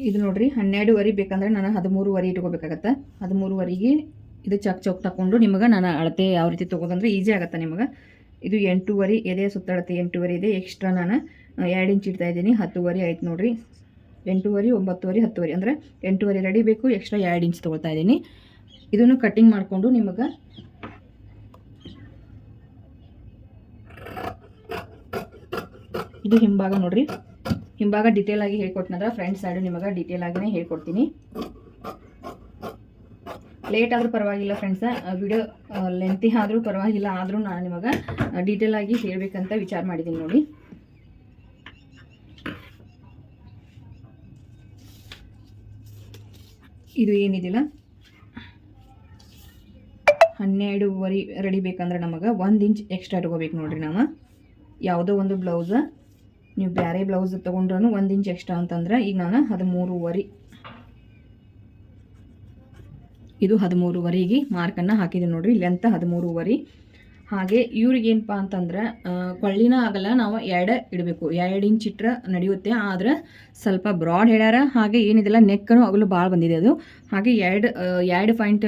ಇದು ನೋಡ್ರಿ 12 ಬೇಕಂದ್ರೆ ನಾನು 13 ಇಟ್ಕೋಬೇಕಾಗತ್ತೆ. 13 ಇದು ಚೌಕ್ ತಗೊಂಡು ನಿಮಗೆ ನಾನು ಅಳತೆ ಯಾವ ರೀತಿ ತೊಗೋದಂದ್ರೆ ಈಸಿ ಆಗುತ್ತೆ ನಿಮಗೆ. ಇದು 8 ಎದೆಯ ಸುತ್ತಳತೆ 8 ಇದೆ. ಎಕ್ಸ್ಟ್ರಾ ನಾನು 2 ಇಂಚ್ ಇಡ್ತಾ ಇದ್ದೀನಿ. 10 ಆಯ್ತು ನೋಡ್ರಿ. 8, 9, 10 ಅಂದರೆ 8 ರೆಡಿ ಬೇಕು. ಎಕ್ಸ್ಟ್ರಾ 2 ಇಂಚ್ ತೊಗೊಳ್ತಾ ಇದ್ದೀನಿ. ಇದನ್ನು ಕಟ್ಟಿಂಗ್ ಮಾಡಿಕೊಂಡು ನಿಮಗೆ ಇದು ಹಿಂಭಾಗ ನೋಡ್ರಿ. ಹಿಂಭಾಗ ಡೀಟೇಲ್ ಆಗಿ ಹೇಳ್ಕೊಟ್ಟಿನಂದ್ರೆ ಫ್ರಂಟ್ ಸೈಡು ನಿಮಗೆ ಡೀಟೇಲ್ ಆಗಿನೇ ಹೇಳ್ಕೊಡ್ತೀನಿ. ಲೇಟ್ ಆದರೂ ಪರವಾಗಿಲ್ಲ ಫ್ರೆಂಡ್ಸ, ವಿಡಿಯೋ ಲೆಂತಿ ಆದರೂ ಪರವಾಗಿಲ್ಲ, ಆದರೂ ನಾನು ನಿಮಗೆ ಡೀಟೇಲ್ ಆಗಿ ಹೇಳಬೇಕಂತ ವಿಚಾರ ಮಾಡಿದ್ದೀನಿ ನೋಡಿ. ಇದು ಏನಿದಿಲ್ಲ 12 ರೆಡಿ ಬೇಕಂದ್ರೆ ನಮಗೆ 1 ಇಂಚ್ ಎಕ್ಸ್ಟ್ರಾ ಇಟ್ಕೋಬೇಕು ನೋಡ್ರಿ. ನಾವು ಯಾವುದೋ ಒಂದು ಬ್ಲೌಸ್ ನೀವು ಬೇರೆ ಬ್ಲೌಸ್ ತೊಗೊಂಡ್ರೂ 1 ಇಂಚ್ ಎಕ್ಸ್ಟ್ರಾ ಅಂತಂದ್ರೆ ಈಗ ನಾನು 13 ಇದು 13 ಮಾರ್ಕನ್ನು ಹಾಕಿದ್ದೀನಿ ನೋಡ್ರಿ. ಲೆಂತ್ 13. ಹಾಗೆ ಇವ್ರಿಗೆ ಏನಪ್ಪ ಅಂತಂದ್ರೆ ಕೊಳ್ಳಿನ ಆಗಲ್ಲ, ನಾವು 2 ಇಡಬೇಕು. 2 ಇಂಚ್ ಇಟ್ಟರೆ ನಡೆಯುತ್ತೆ. ಆದರೆ ಸ್ವಲ್ಪ ಬ್ರಾಡ್ ಹೇಳ್ಯಾರ. ಹಾಗೆ ಏನಿದಿಲ್ಲ ನೆಕ್ಕನು ಅಗಲು ಭಾಳ ಬಂದಿದೆ ಅದು. ಹಾಗೆ 2 ಪಾಯಿಂಟ್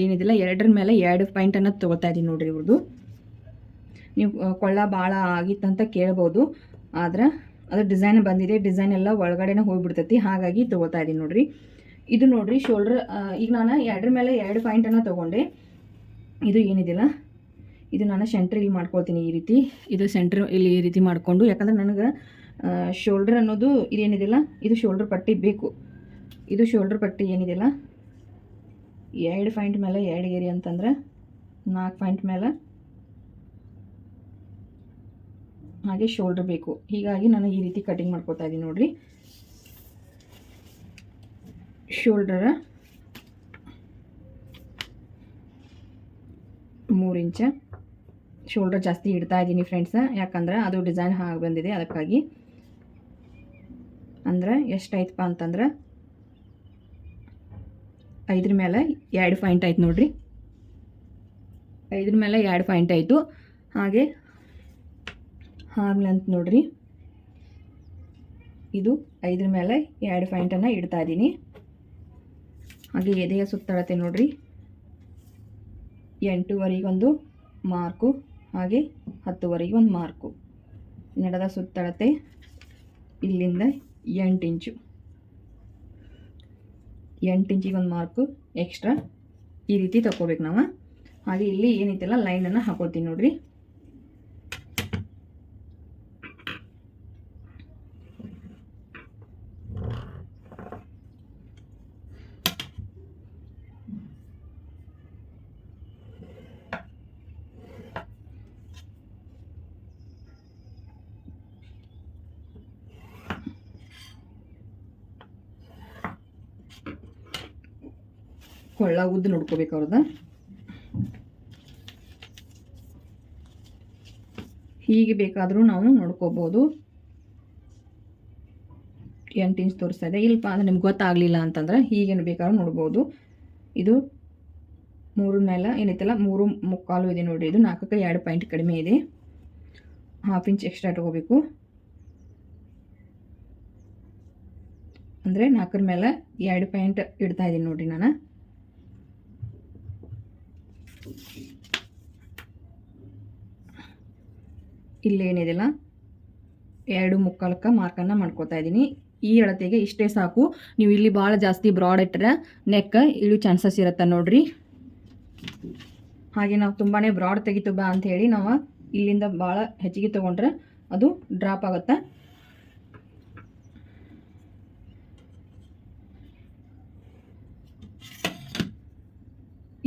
ಏನಿದಿಲ್ಲ 2 ಮೇಲೆ 2 ಪಾಯಿಂಟನ್ನು ತೊಗೊಳ್ತಾ ಇದ್ದೀನಿ ನೋಡ್ರಿ. ಇವ್ರದ್ದು ನೀವು ಕೊಳ್ಳ ಭಾಳ ಆಗಿತ್ತಂತ ಕೇಳ್ಬೋದು, ಆದ್ರೆ ಅದು ಡಿಸೈನ್ ಬಂದಿದೆ. ಡಿಸೈನ್ ಎಲ್ಲ ಒಳಗಡೆನೇ ಹೋಗಿಬಿಡ್ತೈತಿ. ಹಾಗಾಗಿ ತೊಗೊಳ್ತಾ ಇದ್ದೀನಿ ನೋಡ್ರಿ. ಇದು ನೋಡ್ರಿ ಶೋಲ್ಡ್ರ್. ಈಗ ನಾನು 2 ಮೇಲೆ 2 ಪಾಯಿಂಟನ್ನು ತೊಗೊಂಡೆ. ಇದು ಏನಿದಿಲ್ಲ ಇದು ನಾನು ಸೆಂಟ್ರ್ ಇಲ್ಲಿ ಮಾಡ್ಕೊಳ್ತೀನಿ ಈ ರೀತಿ. ಇದು ಸೆಂಟ್ರ್ ಇಲ್ಲಿ ಈ ರೀತಿ ಮಾಡಿಕೊಂಡು, ಯಾಕಂದ್ರೆ ನನಗೆ ಶೋಲ್ಡ್ರ್ ಅನ್ನೋದು ಇದೇನಿದಿಲ್ಲ ಇದು ಶೋಲ್ಡ್ರ್ ಪಟ್ಟಿ ಬೇಕು. ಇದು ಶೋಲ್ಡ್ರ್ ಪಟ್ಟಿ ಏನಿದಿಲ್ಲ 2 ಪಾಯಿಂಟ್ ಮೇಲೆ 2 ಗೆರೆ ಅಂತಂದ್ರೆ 4 ಪಾಯಿಂಟ್ ಮೇಲೆ ಹಾಗೆ ಶೋಲ್ಡ್ರ್ ಬೇಕು. ಹೀಗಾಗಿ ನಾನು ಈ ರೀತಿ ಕಟಿಂಗ್ ಮಾಡ್ಕೊತಾ ಇದ್ದೀನಿ ನೋಡ್ರಿ. ಶೋಲ್ಡರ 3 ಇಂಚ್ ಶೋಲ್ಡರ್ ಜಾಸ್ತಿ ಇಡ್ತಾ ಇದ್ದೀನಿ ಫ್ರೆಂಡ್ಸ್, ಯಾಕಂದ್ರೆ ಅದು ಡಿಸೈನ್ ಹಾಗೆ ಬಂದಿದೆ ಅದಕ್ಕಾಗಿ. ಅಂದ್ರೆ ಎಷ್ಟಾಯ್ತಪ್ಪ ಅಂತಂದ್ರೆ 5 ಮೇಲೆ 2 ಪಾಯಿಂಟ್ ಆಯ್ತು ನೋಡ್ರಿ. 5 ಮೇಲೆ 2 ಪಾಯಿಂಟ್ ಆಯಿತು. ಹಾಗೆ ಆರ್ಮ್ ಲೆಂತ್ ನೋಡ್ರಿ, ಇದು 5 ಮೇಲೆ 2 ಪಾಯಿಂಟನ್ನು ಇಡ್ತಾ ಇದ್ದೀನಿ. ಹಾಗೆ ಎದೆಯ ಸುತ್ತಳತೆ ನೋಡ್ರಿ 8 ಮಾರ್ಕು, ಹಾಗೆ 10 ಒಂದು ಮಾರ್ಕು. ನಡೆದ ಸುತ್ತಳತೆ ಇಲ್ಲಿಂದ 8 ಇಂಚು, 8 ಇಂಚಿಗೆ ಒಂದು ಮಾರ್ಕು ಎಕ್ಸ್ಟ್ರಾ ಈ ರೀತಿ ತಗೋಬೇಕು ನಾವು. ಹಾಗೆ ಇಲ್ಲಿ ಏನೈತಲ್ಲ ಲೈನನ್ನು ಹಾಕೊಳ್ತೀನಿ ನೋಡ್ರಿ. ಕೊಳ್ಳ ಉದ್ದು ನೋಡ್ಕೋಬೇಕು ಅವ್ರದ್ದು. ಹೀಗೆ ಬೇಕಾದರೂ ನಾವು ನೋಡ್ಕೋಬೋದು. 8 ಇಂಚ್ ತೋರಿಸ್ತಾ ಇದೆ. ಇಲ್ಲಪ್ಪ ಅಂದರೆ ನಿಮ್ಗೆ ಗೊತ್ತಾಗಲಿಲ್ಲ ಅಂತಂದ್ರೆ ಹೀಗೇನು ಬೇಕಾದ್ರೂ ನೋಡ್ಬೋದು. ಇದು 3 ಮೇಲೆ ಏನೈತಲ್ಲ 3.25 ಇದೆ ನೋಡಿರಿ. ಇದು 4ಕ್ಕೆ 2 ಪಾಯಿಂಟ್ ಕಡಿಮೆ ಇದೆ. 1/2 ಇಂಚ್ ಎಕ್ಸ್ಟ್ರಾ ಇಟ್ಕೋಬೇಕು. ಅಂದರೆ 4 ಮೇಲೆ 2 ಪಾಯಿಂಟ್ ಇಡ್ತಾ ಇದ್ದೀನಿ ನೋಡಿರಿ ನಾನು. ಇಲ್ಲೇನಿದೆಲ್ಲ 2.25 ಮಾರ್ಕನ್ನು ಮಾಡ್ಕೋತಾ ಇದ್ದೀನಿ. ಈ ಅಳತೆಗೆ ಇಷ್ಟೇ ಸಾಕು. ನೀವು ಇಲ್ಲಿ ಭಾಳ ಜಾಸ್ತಿ ಬ್ರಾಡ್ ಇಟ್ಟರೆ ನೆಕ್ ಇಳು ಚಾನ್ಸಸ್ ಇರುತ್ತೆ ನೋಡ್ರಿ. ಹಾಗೆ ನಾವು ತುಂಬಾ ಬ್ರಾಡ್ ತೆಗಿತು ಬಾ ಅಂತ ಹೇಳಿ ನಾವು ಇಲ್ಲಿಂದ ಭಾಳ ಹೆಚ್ಚಿಗೆ ತೊಗೊಂಡ್ರೆ ಅದು ಡ್ರಾಪ್ ಆಗುತ್ತೆ.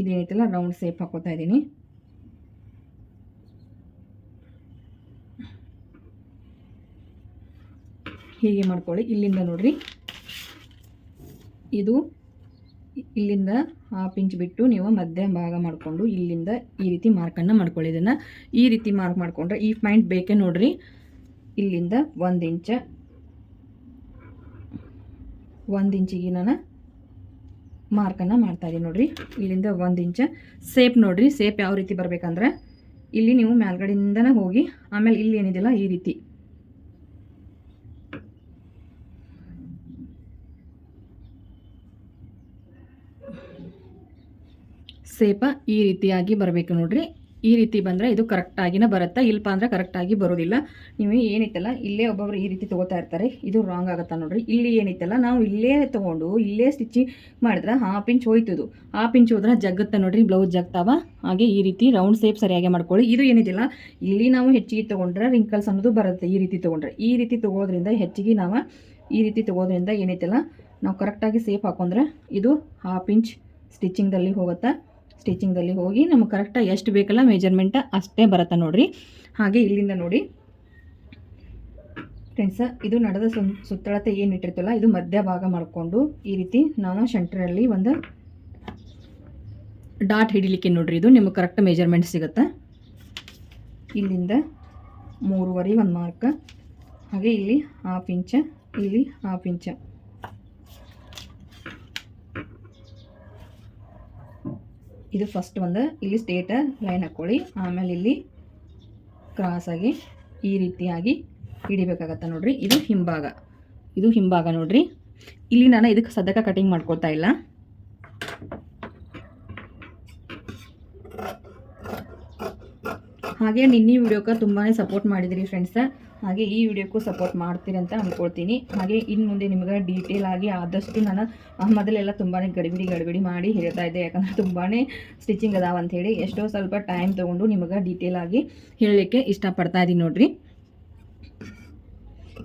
ಇದೇನೈತಲ್ಲ ರೌಂಡ್ ಶೇಪ್ ಹಾಕೋತಾ ಇದ್ದೀನಿ. ಹೀಗೆ ಮಾಡ್ಕೊಳ್ಳಿ. ಇಲ್ಲಿಂದ ನೋಡ್ರಿ, ಇದು ಇಲ್ಲಿಂದ 1/2 ಇಂಚ್ ಬಿಟ್ಟು ನೀವು ಮಧ್ಯ ಭಾಗ ಮಾಡಿಕೊಂಡು ಇಲ್ಲಿಂದ ಈ ರೀತಿ ಮಾರ್ಕನ್ನು ಮಾಡ್ಕೊಳ್ಳಿ. ಇದನ್ನು ಈ ರೀತಿ ಮಾರ್ಕ್ ಮಾಡಿಕೊಂಡ್ರೆ ಈ ಪಾಯಿಂಟ್ ಬೇಕೇ ನೋಡ್ರಿ. ಇಲ್ಲಿಂದ 1 ಇಂಚ್ 1 ಇಂಚಿಗೆ ನಾನು ಮಾರ್ಕನ್ನು ಮಾಡ್ತಾಯಿದ್ದೀನಿ ನೋಡ್ರಿ. ಇಲ್ಲಿಂದ 1 ಇಂಚ್ ಸೇಪ್ ನೋಡ್ರಿ. ಸೇಪ್ ಯಾವ ರೀತಿ ಬರಬೇಕಂದ್ರೆ ಇಲ್ಲಿ ನೀವು ಮೇಲ್ಗಡೆಯಿಂದನೇ ಹೋಗಿ ಆಮೇಲೆ ಇಲ್ಲಿ ಏನಿದೆಯಲ್ಲ ಈ ರೀತಿ ಸೇಪ ಈ ರೀತಿಯಾಗಿ ಬರಬೇಕು ನೋಡ್ರಿ. ಈ ರೀತಿ ಬಂದರೆ ಇದು ಕರೆಕ್ಟಾಗಿನ ಬರುತ್ತೆ, ಇಲ್ಪ ಅಂದ್ರೆ ಕರೆಕ್ಟಾಗಿ ಬರೋದಿಲ್ಲ. ನೀವು ಏನೈತಲ್ಲ ಇಲ್ಲೇ ಒಬ್ಬೊಬ್ರು ಈ ರೀತಿ ತೊಗೋತಾ ಇರ್ತಾರೆ, ಇದು ರಾಂಗ್ ಆಗುತ್ತಾ ನೋಡ್ರಿ. ಇಲ್ಲಿ ಏನೈತಲ್ಲ ನಾವು ಇಲ್ಲೇ ತೊಗೊಂಡು ಇಲ್ಲೇ ಸ್ಟಿಚಿಂಗ್ ಮಾಡಿದ್ರೆ ಹಾಫ್ ಇಂಚ್ ಹೋಯ್ತದು, ಹಾಫ್ ಇಂಚ್ ಹೋದ್ರೆ ಜಗ್ಗುತ್ತೆ ನೋಡ್ರಿ, ಬ್ಲೌಸ್ ಜಗ್ತಾವ. ಹಾಗೆ ಈ ರೀತಿ ರೌಂಡ್ ಸೇಪ್ ಸರಿಯಾಗಿ ಮಾಡ್ಕೊಳ್ಳಿ. ಇದು ಏನಿದಿಲ್ಲ ಇಲ್ಲಿ ನಾವು ಹೆಚ್ಚಿಗೆ ತೊಗೊಂಡ್ರೆ ರಿಂಕಲ್ಸ್ ಅನ್ನೋದು ಬರುತ್ತೆ. ಈ ರೀತಿ ತೊಗೊಂಡ್ರೆ, ಈ ರೀತಿ ತೊಗೋದ್ರಿಂದ ಹೆಚ್ಚಿಗೆ ನಾವು ಈ ರೀತಿ ತೊಗೋದ್ರಿಂದ ಏನೈತಲ್ಲ ನಾವು ಕರೆಕ್ಟಾಗಿ ಸೇಪ್ ಹಾಕೊಂಡ್ರೆ ಇದು ಹಾಫ್ ಇಂಚ್ ಸ್ಟಿಚಿಂಗ್ದಲ್ಲಿ ಹೋಗುತ್ತೆ. ಸ್ಟಿಚಿಂಗ್ದಲ್ಲಿ ಹೋಗಿ ನಮಗೆ ಕರೆಕ್ಟಾಗಿ ಎಷ್ಟು ಬೇಕಲ್ಲ ಮೆಜರ್ಮೆಂಟ್ ಅಷ್ಟೇ ಬರುತ್ತೆ ನೋಡ್ರಿ. ಹಾಗೆ ಇಲ್ಲಿಂದ ನೋಡಿ ಫ್ರೆಂಡ್ಸ್, ಇದು ನಡೆದ ಸುತ್ತಳತೆ ಏನು ಇಟ್ಟಿರ್ತಲ್ಲ ಇದು ಮಧ್ಯ ಭಾಗ ಮಾಡಿಕೊಂಡು ಈ ರೀತಿ ನಾವು ಸೆಂಟ್ರಲ್ಲಿ ಒಂದು ಡಾಟ್ ಹಿಡಿಲಿಕ್ಕೆ ನೋಡ್ರಿ, ಇದು ನಿಮಗೆ ಕರೆಕ್ಟ್ ಮೆಜರ್ಮೆಂಟ್ ಸಿಗುತ್ತೆ. ಇಲ್ಲಿಂದ 3.5 ಒಂದು ಮಾರ್ಕ್, ಹಾಗೆ ಇಲ್ಲಿ ಹಾಫ್ ಇಂಚ್, ಇಲ್ಲಿ ಹಾಫ್ ಇಂಚ್. ಇದು ಫಸ್ಟ್ ಒಂದು ಇಲ್ಲಿ ಸ್ಟ್ರೇಟ್ ಲೈನ್ ಹಾಕ್ಕೊಳ್ಳಿ. ಆಮೇಲೆ ಇಲ್ಲಿ ಕ್ರಾಸಾಗಿ ಈ ರೀತಿಯಾಗಿ ಹಿಡಿಬೇಕಾಗತ್ತೆ ನೋಡ್ರಿ. ಇದು ಹಿಂಭಾಗ, ಇದು ಹಿಂಭಾಗ ನೋಡ್ರಿ. ಇಲ್ಲಿ ನಾನು ಇದಕ್ಕೆ ಸದ್ಯಕ್ಕೆ ಕಟಿಂಗ್ ಮಾಡ್ಕೊಳ್ತಾ ಇಲ್ಲ. ಹಾಗೆ ನಿನ್ನೆ ವಿಡಿಯೋಕ್ಕೆ ತುಂಬಾ ಸಪೋರ್ಟ್ ಮಾಡಿದಿರಿ ಫ್ರೆಂಡ್ಸ್. ಹಾಗೆ ಈ ವಿಡಿಯೋಕ್ಕೂ ಸಪೋರ್ಟ್ ಮಾಡ್ತೀರಿ ಅಂತ ಅಂದ್ಕೊಳ್ತೀನಿ. ಹಾಗೆ ಇನ್ನು ಮುಂದೆ ನಿಮ್ಗೆ ಡೀಟೇಲ್ ಆಗಿ ಆದಷ್ಟು ನಾನು ಮೊದಲೆಲ್ಲ ತುಂಬಾ ಗಡಿಬಿಡಿ ಮಾಡಿ ಹೇಳ್ತಾ ಇದ್ದೆ, ಯಾಕಂದರೆ ತುಂಬಾ ಸ್ಟಿಚಿಂಗ್ ಅದಾವ ಅಂಥೇಳಿ. ಎಷ್ಟೋ ಸ್ವಲ್ಪ ಟೈಮ್ ತೊಗೊಂಡು ನಿಮಗೆ ಡೀಟೇಲ್ ಆಗಿ ಹೇಳಲಿಕ್ಕೆ ಇಷ್ಟಪಡ್ತಾ ಇದ್ದೀನಿ ನೋಡ್ರಿ.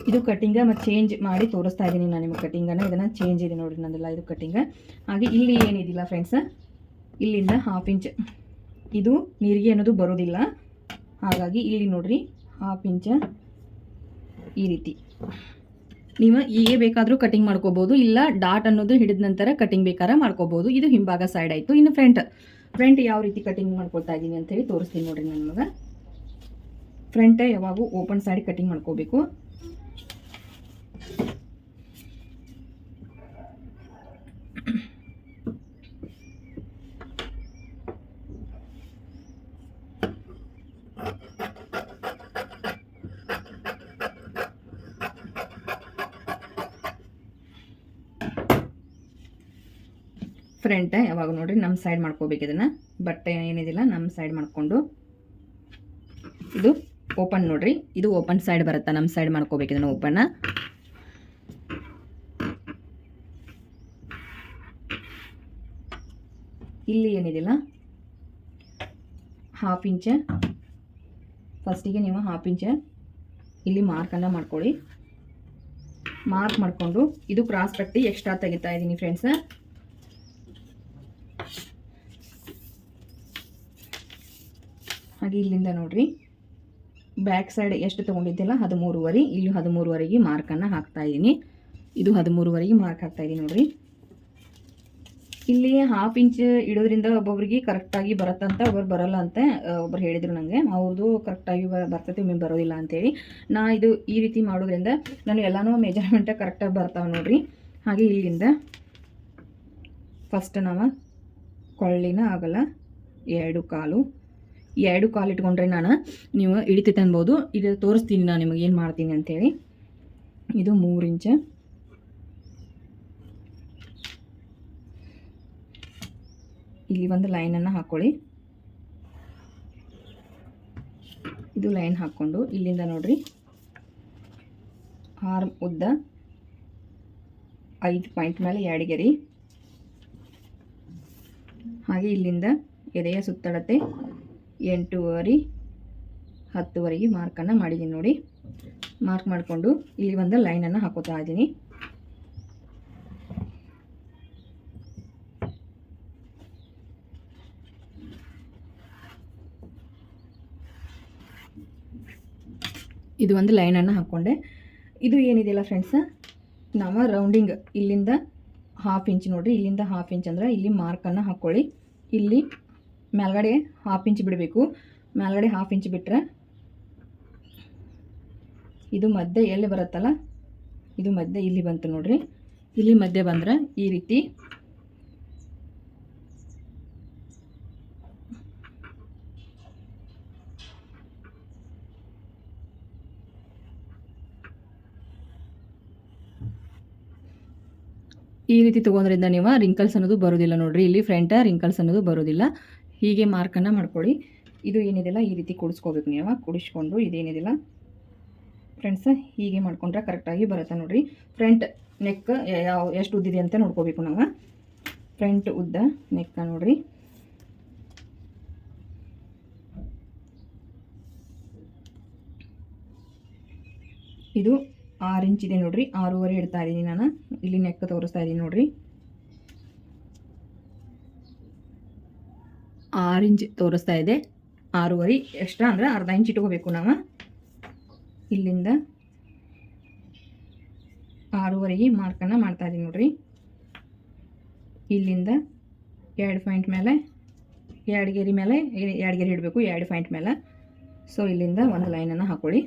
ಇದು ಕಟ್ಟಿಂಗ ಮತ್ತು ಚೇಂಜ್ ಮಾಡಿ ತೋರಿಸ್ತಾ ಇದ್ದೀನಿ ನಾನು ನಿಮಗೆ ಕಟ್ಟಿಂಗನ್ನು. ಇದನ್ನು ಚೇಂಜ್ ಇದೆ ನೋಡಿರಿ ನಂದೆಲ್ಲ ಇದು ಕಟ್ಟಿಂಗ. ಹಾಗೆ ಇಲ್ಲಿ ಏನಿದಿಲ್ಲ ಫ್ರೆಂಡ್ಸ್, ಇಲ್ಲಿಂದ ಹಾಫ್ ಇಂಚ್ ಇದು ನೀರಿಗೆ ಅನ್ನೋದು ಬರೋದಿಲ್ಲ. ಹಾಗಾಗಿ ಇಲ್ಲಿ ನೋಡ್ರಿ ಹಾಫ್ ಇಂಚ್ ಈ ರೀತಿ ನೀವು ಹೀಗೆ ಬೇಕಾದರೂ ಕಟಿಂಗ್ ಮಾಡ್ಕೋಬೋದು, ಇಲ್ಲ ಡಾಟ್ ಅನ್ನೋದು ಹಿಡಿದ ನಂತರ ಕಟಿಂಗ್ ಬೇಕಾದ್ರೆ ಮಾಡ್ಕೋಬೋದು. ಇದು ಹಿಂಭಾಗ ಸೈಡ್ ಆಯಿತು. ಇನ್ನು ಫ್ರಂಟ್ ಯಾವ ರೀತಿ ಕಟಿಂಗ್ ಮಾಡ್ಕೊಳ್ತಾ ಇದ್ದೀನಿ ಅಂತೇಳಿ ತೋರಿಸ್ತೀನಿ ನೋಡ್ರಿ ನಾನು ನಿಮಗೆ. ಫ್ರಂಟ್ ಯಾವಾಗೂ ಓಪನ್ ಸೈಡ್ ಕಟಿಂಗ್ ಮಾಡ್ಕೋಬೇಕು. ಫ್ರಂಟ್ ಯಾವಾಗ ನೋಡ್ರಿ ನಮ್ಮ ಸೈಡ್ ಮಾಡ್ಕೋಬೇಕು. ಇದನ್ನು ಬಟ್ಟೆ ಏನಿದಿಲ್ಲ ನಮ್ಮ ಸೈಡ್ ಮಾಡಿಕೊಂಡು ಇದು ಓಪನ್ ನೋಡ್ರಿ, ಇದು ಓಪನ್ ಸೈಡ್ ಬರುತ್ತೆ, ನಮ್ಮ ಸೈಡ್ ಮಾಡ್ಕೋಬೇಕು ಇದನ್ನು ಓಪನ್. ಇಲ್ಲಿ ಏನಿದಿಲ್ಲ ಹಾಫ್ ಇಂಚ್, ಫಸ್ಟಿಗೆ ನೀವು ಹಾಫ್ ಇಂಚ್ ಇಲ್ಲಿ ಮಾರ್ಕನ್ನು ಮಾಡ್ಕೊಳ್ಳಿ. ಮಾರ್ಕ್ ಮಾಡಿಕೊಂಡು ಇದು ಕ್ರಾಸ್ ಪಟ್ಟಿ ಎಕ್ಸ್ಟ್ರಾ ತೆಗಿತಾ ಇದ್ದೀನಿ ಫ್ರೆಂಡ್ಸ್. ಹಾಗೆ ಇಲ್ಲಿಂದ ನೋಡ್ರಿ ಬ್ಯಾಕ್ ಸೈಡ್ ಎಷ್ಟು ತೊಗೊಂಡಿದ್ದೆಲ್ಲ 13.5, ಇಲ್ಲಿ 13.5ಗೆ ಮಾರ್ಕನ್ನು ಹಾಕ್ತಾ ಇದ್ದೀನಿ. ಇದು 13.5ಗೆ ಮಾರ್ಕ್ ಹಾಕ್ತಾ ಇದ್ದೀನಿ ನೋಡ್ರಿ. ಇಲ್ಲಿ ಹಾಫ್ ಇಂಚ್ ಇಡೋದ್ರಿಂದ ಒಬ್ಬೊಬ್ರಿಗೆ ಕರೆಕ್ಟಾಗಿ ಬರುತ್ತಂತ, ಒಬ್ಬರು ಬರೋಲ್ಲ ಅಂತ ಒಬ್ಬರು ಹೇಳಿದರು ನನಗೆ. ಅವ್ರದ್ದು ಕರೆಕ್ಟಾಗಿ ಬರ್ತೈತೆ, ಒಮ್ಮೆ ಬರೋದಿಲ್ಲ ಅಂತೇಳಿ. ನಾ ಇದು ಈ ರೀತಿ ಮಾಡೋದ್ರಿಂದ ನಾನು ಎಲ್ಲನೂ ಮೆಜರ್ಮೆಂಟ್ ಕರೆಕ್ಟಾಗಿ ಬರ್ತಾವೆ ನೋಡ್ರಿ. ಹಾಗೆ ಇಲ್ಲಿಂದ ಫಸ್ಟ್ ನಾವು ಕೊಳ್ಳಿನ ಆಗಲ್ಲ 2 ಕಾಲು ಇಟ್ಕೊಂಡ್ರೆ ನಾನು ನೀವು ಹಿಡಿತೈತೆ ಅನ್ಬೋದು. ಇದು ತೋರಿಸ್ತೀನಿ ನಾನು ನಿಮಗೆ ಏನು ಮಾಡ್ತೀನಿ ಅಂಥೇಳಿ. ಇದು 3 ಇಂಚ್, ಇಲ್ಲಿ ಒಂದು ಲೈನನ್ನು ಹಾಕ್ಕೊಳ್ಳಿ. ಇದು ಲೈನ್ ಹಾಕ್ಕೊಂಡು ಇಲ್ಲಿಂದ ನೋಡ್ರಿ ಆರ್ಮ್ ಉದ್ದ 5 ಪಾಯಿಂಟ್ ಮೇಲೆ 2 ಗೆರೆ. ಹಾಗೆ ಇಲ್ಲಿಂದ ಎದೆಯ ಸುತ್ತಳತೆ 8.5 10ವರೆಗೆ ಮಾರ್ಕನ್ನು ಮಾಡಿದ್ದೀನಿ ನೋಡಿ. ಮಾರ್ಕ್ ಮಾಡಿಕೊಂಡು ಇಲ್ಲಿ ಒಂದು ಲೈನನ್ನು ಹಾಕೋತಾ ಇದ್ದೀನಿ. ಇದು ಒಂದು ಲೈನನ್ನು ಹಾಕ್ಕೊಂಡೆ. ಇದು ಏನಿದೆಯಲ್ಲ ಫ್ರೆಂಡ್ಸ್, ನಾವು ರೌಂಡಿಂಗ್ ಇಲ್ಲಿಂದ ಹಾಫ್ ಇಂಚ್ ನೋಡಿರಿ, ಇಲ್ಲಿಂದ ಹಾಫ್ ಇಂಚ್ ಅಂದರೆ ಇಲ್ಲಿ ಮಾರ್ಕನ್ನು ಹಾಕ್ಕೊಳ್ಳಿ. ಇಲ್ಲಿ ಮೇಲ್ಗಡೆ ಹಾಫ್ ಇಂಚ್ ಬಿಡಬೇಕು. ಮೇಲ್ಗಡೆ ಹಾಫ್ ಇಂಚ್ ಬಿಟ್ಟರೆ ಇದು ಮಧ್ಯೆ ಎಲ್ಲಿ ಬರುತ್ತಲ್ಲ, ಇದು ಮಧ್ಯೆ ಇಲ್ಲಿ ಬಂತು ನೋಡ್ರಿ. ಇಲ್ಲಿ ಮಧ್ಯೆ ಬಂದರೆ ಈ ರೀತಿ ಈ ರೀತಿ ತೊಗೊಂಡ್ರಿಂದ ನೀವು ರಿಂಕಲ್ಸ್ ಅನ್ನೋದು ಬರೋದಿಲ್ಲ ನೋಡಿರಿ. ಇಲ್ಲಿ ಫ್ರಂಟ್ ರಿಂಕಲ್ಸ್ ಅನ್ನೋದು ಬರೋದಿಲ್ಲ. ಹೀಗೆ ಮಾರ್ಕನ್ನು ಮಾಡ್ಕೊಳ್ಳಿ. ಇದು ಏನಿದೆಲ್ಲ ಈ ರೀತಿ ಕೂಡಿಸ್ಕೋಬೇಕು ನೀವು. ಕೂಡಿಸ್ಕೊಂಡು ಇದೇನಿದೆಲ್ಲ ಫ್ರೆಂಡ್ಸ್ ಹೀಗೆ ಮಾಡ್ಕೊಂಡ್ರೆ ಕರೆಕ್ಟಾಗಿ ಬರುತ್ತೆ ನೋಡಿರಿ. ಫ್ರಂಟ್ ನೆಕ್ ಎಷ್ಟು ಉದ್ದಿದೆ ಅಂತ ನೋಡ್ಕೋಬೇಕು ನಾವು. ಫ್ರಂಟ್ ಉದ್ದ ನೆಕ್ಕ ನೋಡಿರಿ, ಇದು 6 ಇಂಚ್ ಇದೆ ನೋಡಿರಿ. 6.5 ಇಡ್ತಾ ಇದ್ದೀನಿ ನಾನು. ಇಲ್ಲಿ ನೆಕ್ ತೋರಿಸ್ತಾ ಇದ್ದೀನಿ ನೋಡಿರಿ. 6 ಇಂಚ್ ತೋರಿಸ್ತಾ ಇದೆ. 6.5 ಎಕ್ಸ್ಟ್ರಾ ಅಂದರೆ ಅರ್ಧ ಇಂಚ್ ಇಟ್ಕೋಬೇಕು ನಾವು. ಇಲ್ಲಿಂದ 6.5ಗೆ ಮಾರ್ಕನ್ನು ಮಾಡ್ತಾ ಇದ್ದೀನಿ ನೋಡಿರಿ. ಇಲ್ಲಿಂದ 2 ಪಾಯಿಂಟ್ ಮೇಲೆ 2 ಗೆರೆ ಮೇಲೆ 2 ಗೆರೆ ಇಡಬೇಕು, 2 ಪಾಯಿಂಟ್ ಮೇಲೆ. ಸೊ ಇಲ್ಲಿಂದ ಒಂದು ಲೈನನ್ನು ಹಾಕೊಳ್ಳಿ.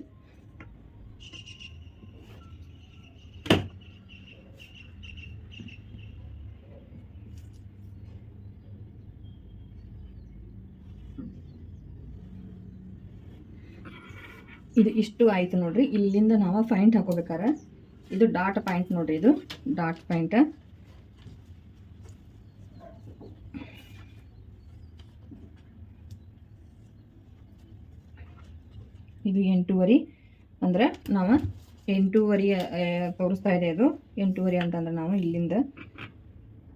ಇದು ಇಷ್ಟು ಆಯಿತು ನೋಡಿರಿ. ಇಲ್ಲಿಂದ ನಾವು ಪಾಯಿಂಟ್ ಹಾಕೋಬೇಕಾರೆ ಇದು ಡಾಟ್ ಪಾಯಿಂಟ್ ನೋಡಿರಿ. ಇದು ಡಾಟ್ ಪಾಯಿಂಟ್. ಇದು 8.5 ಅಂದರೆ ನಾವು 8.5 ತೋರಿಸ್ತಾ ಇದೆ. ಅದು 8.5 ಅಂತಂದ್ರೆ ನಾವು ಇಲ್ಲಿಂದ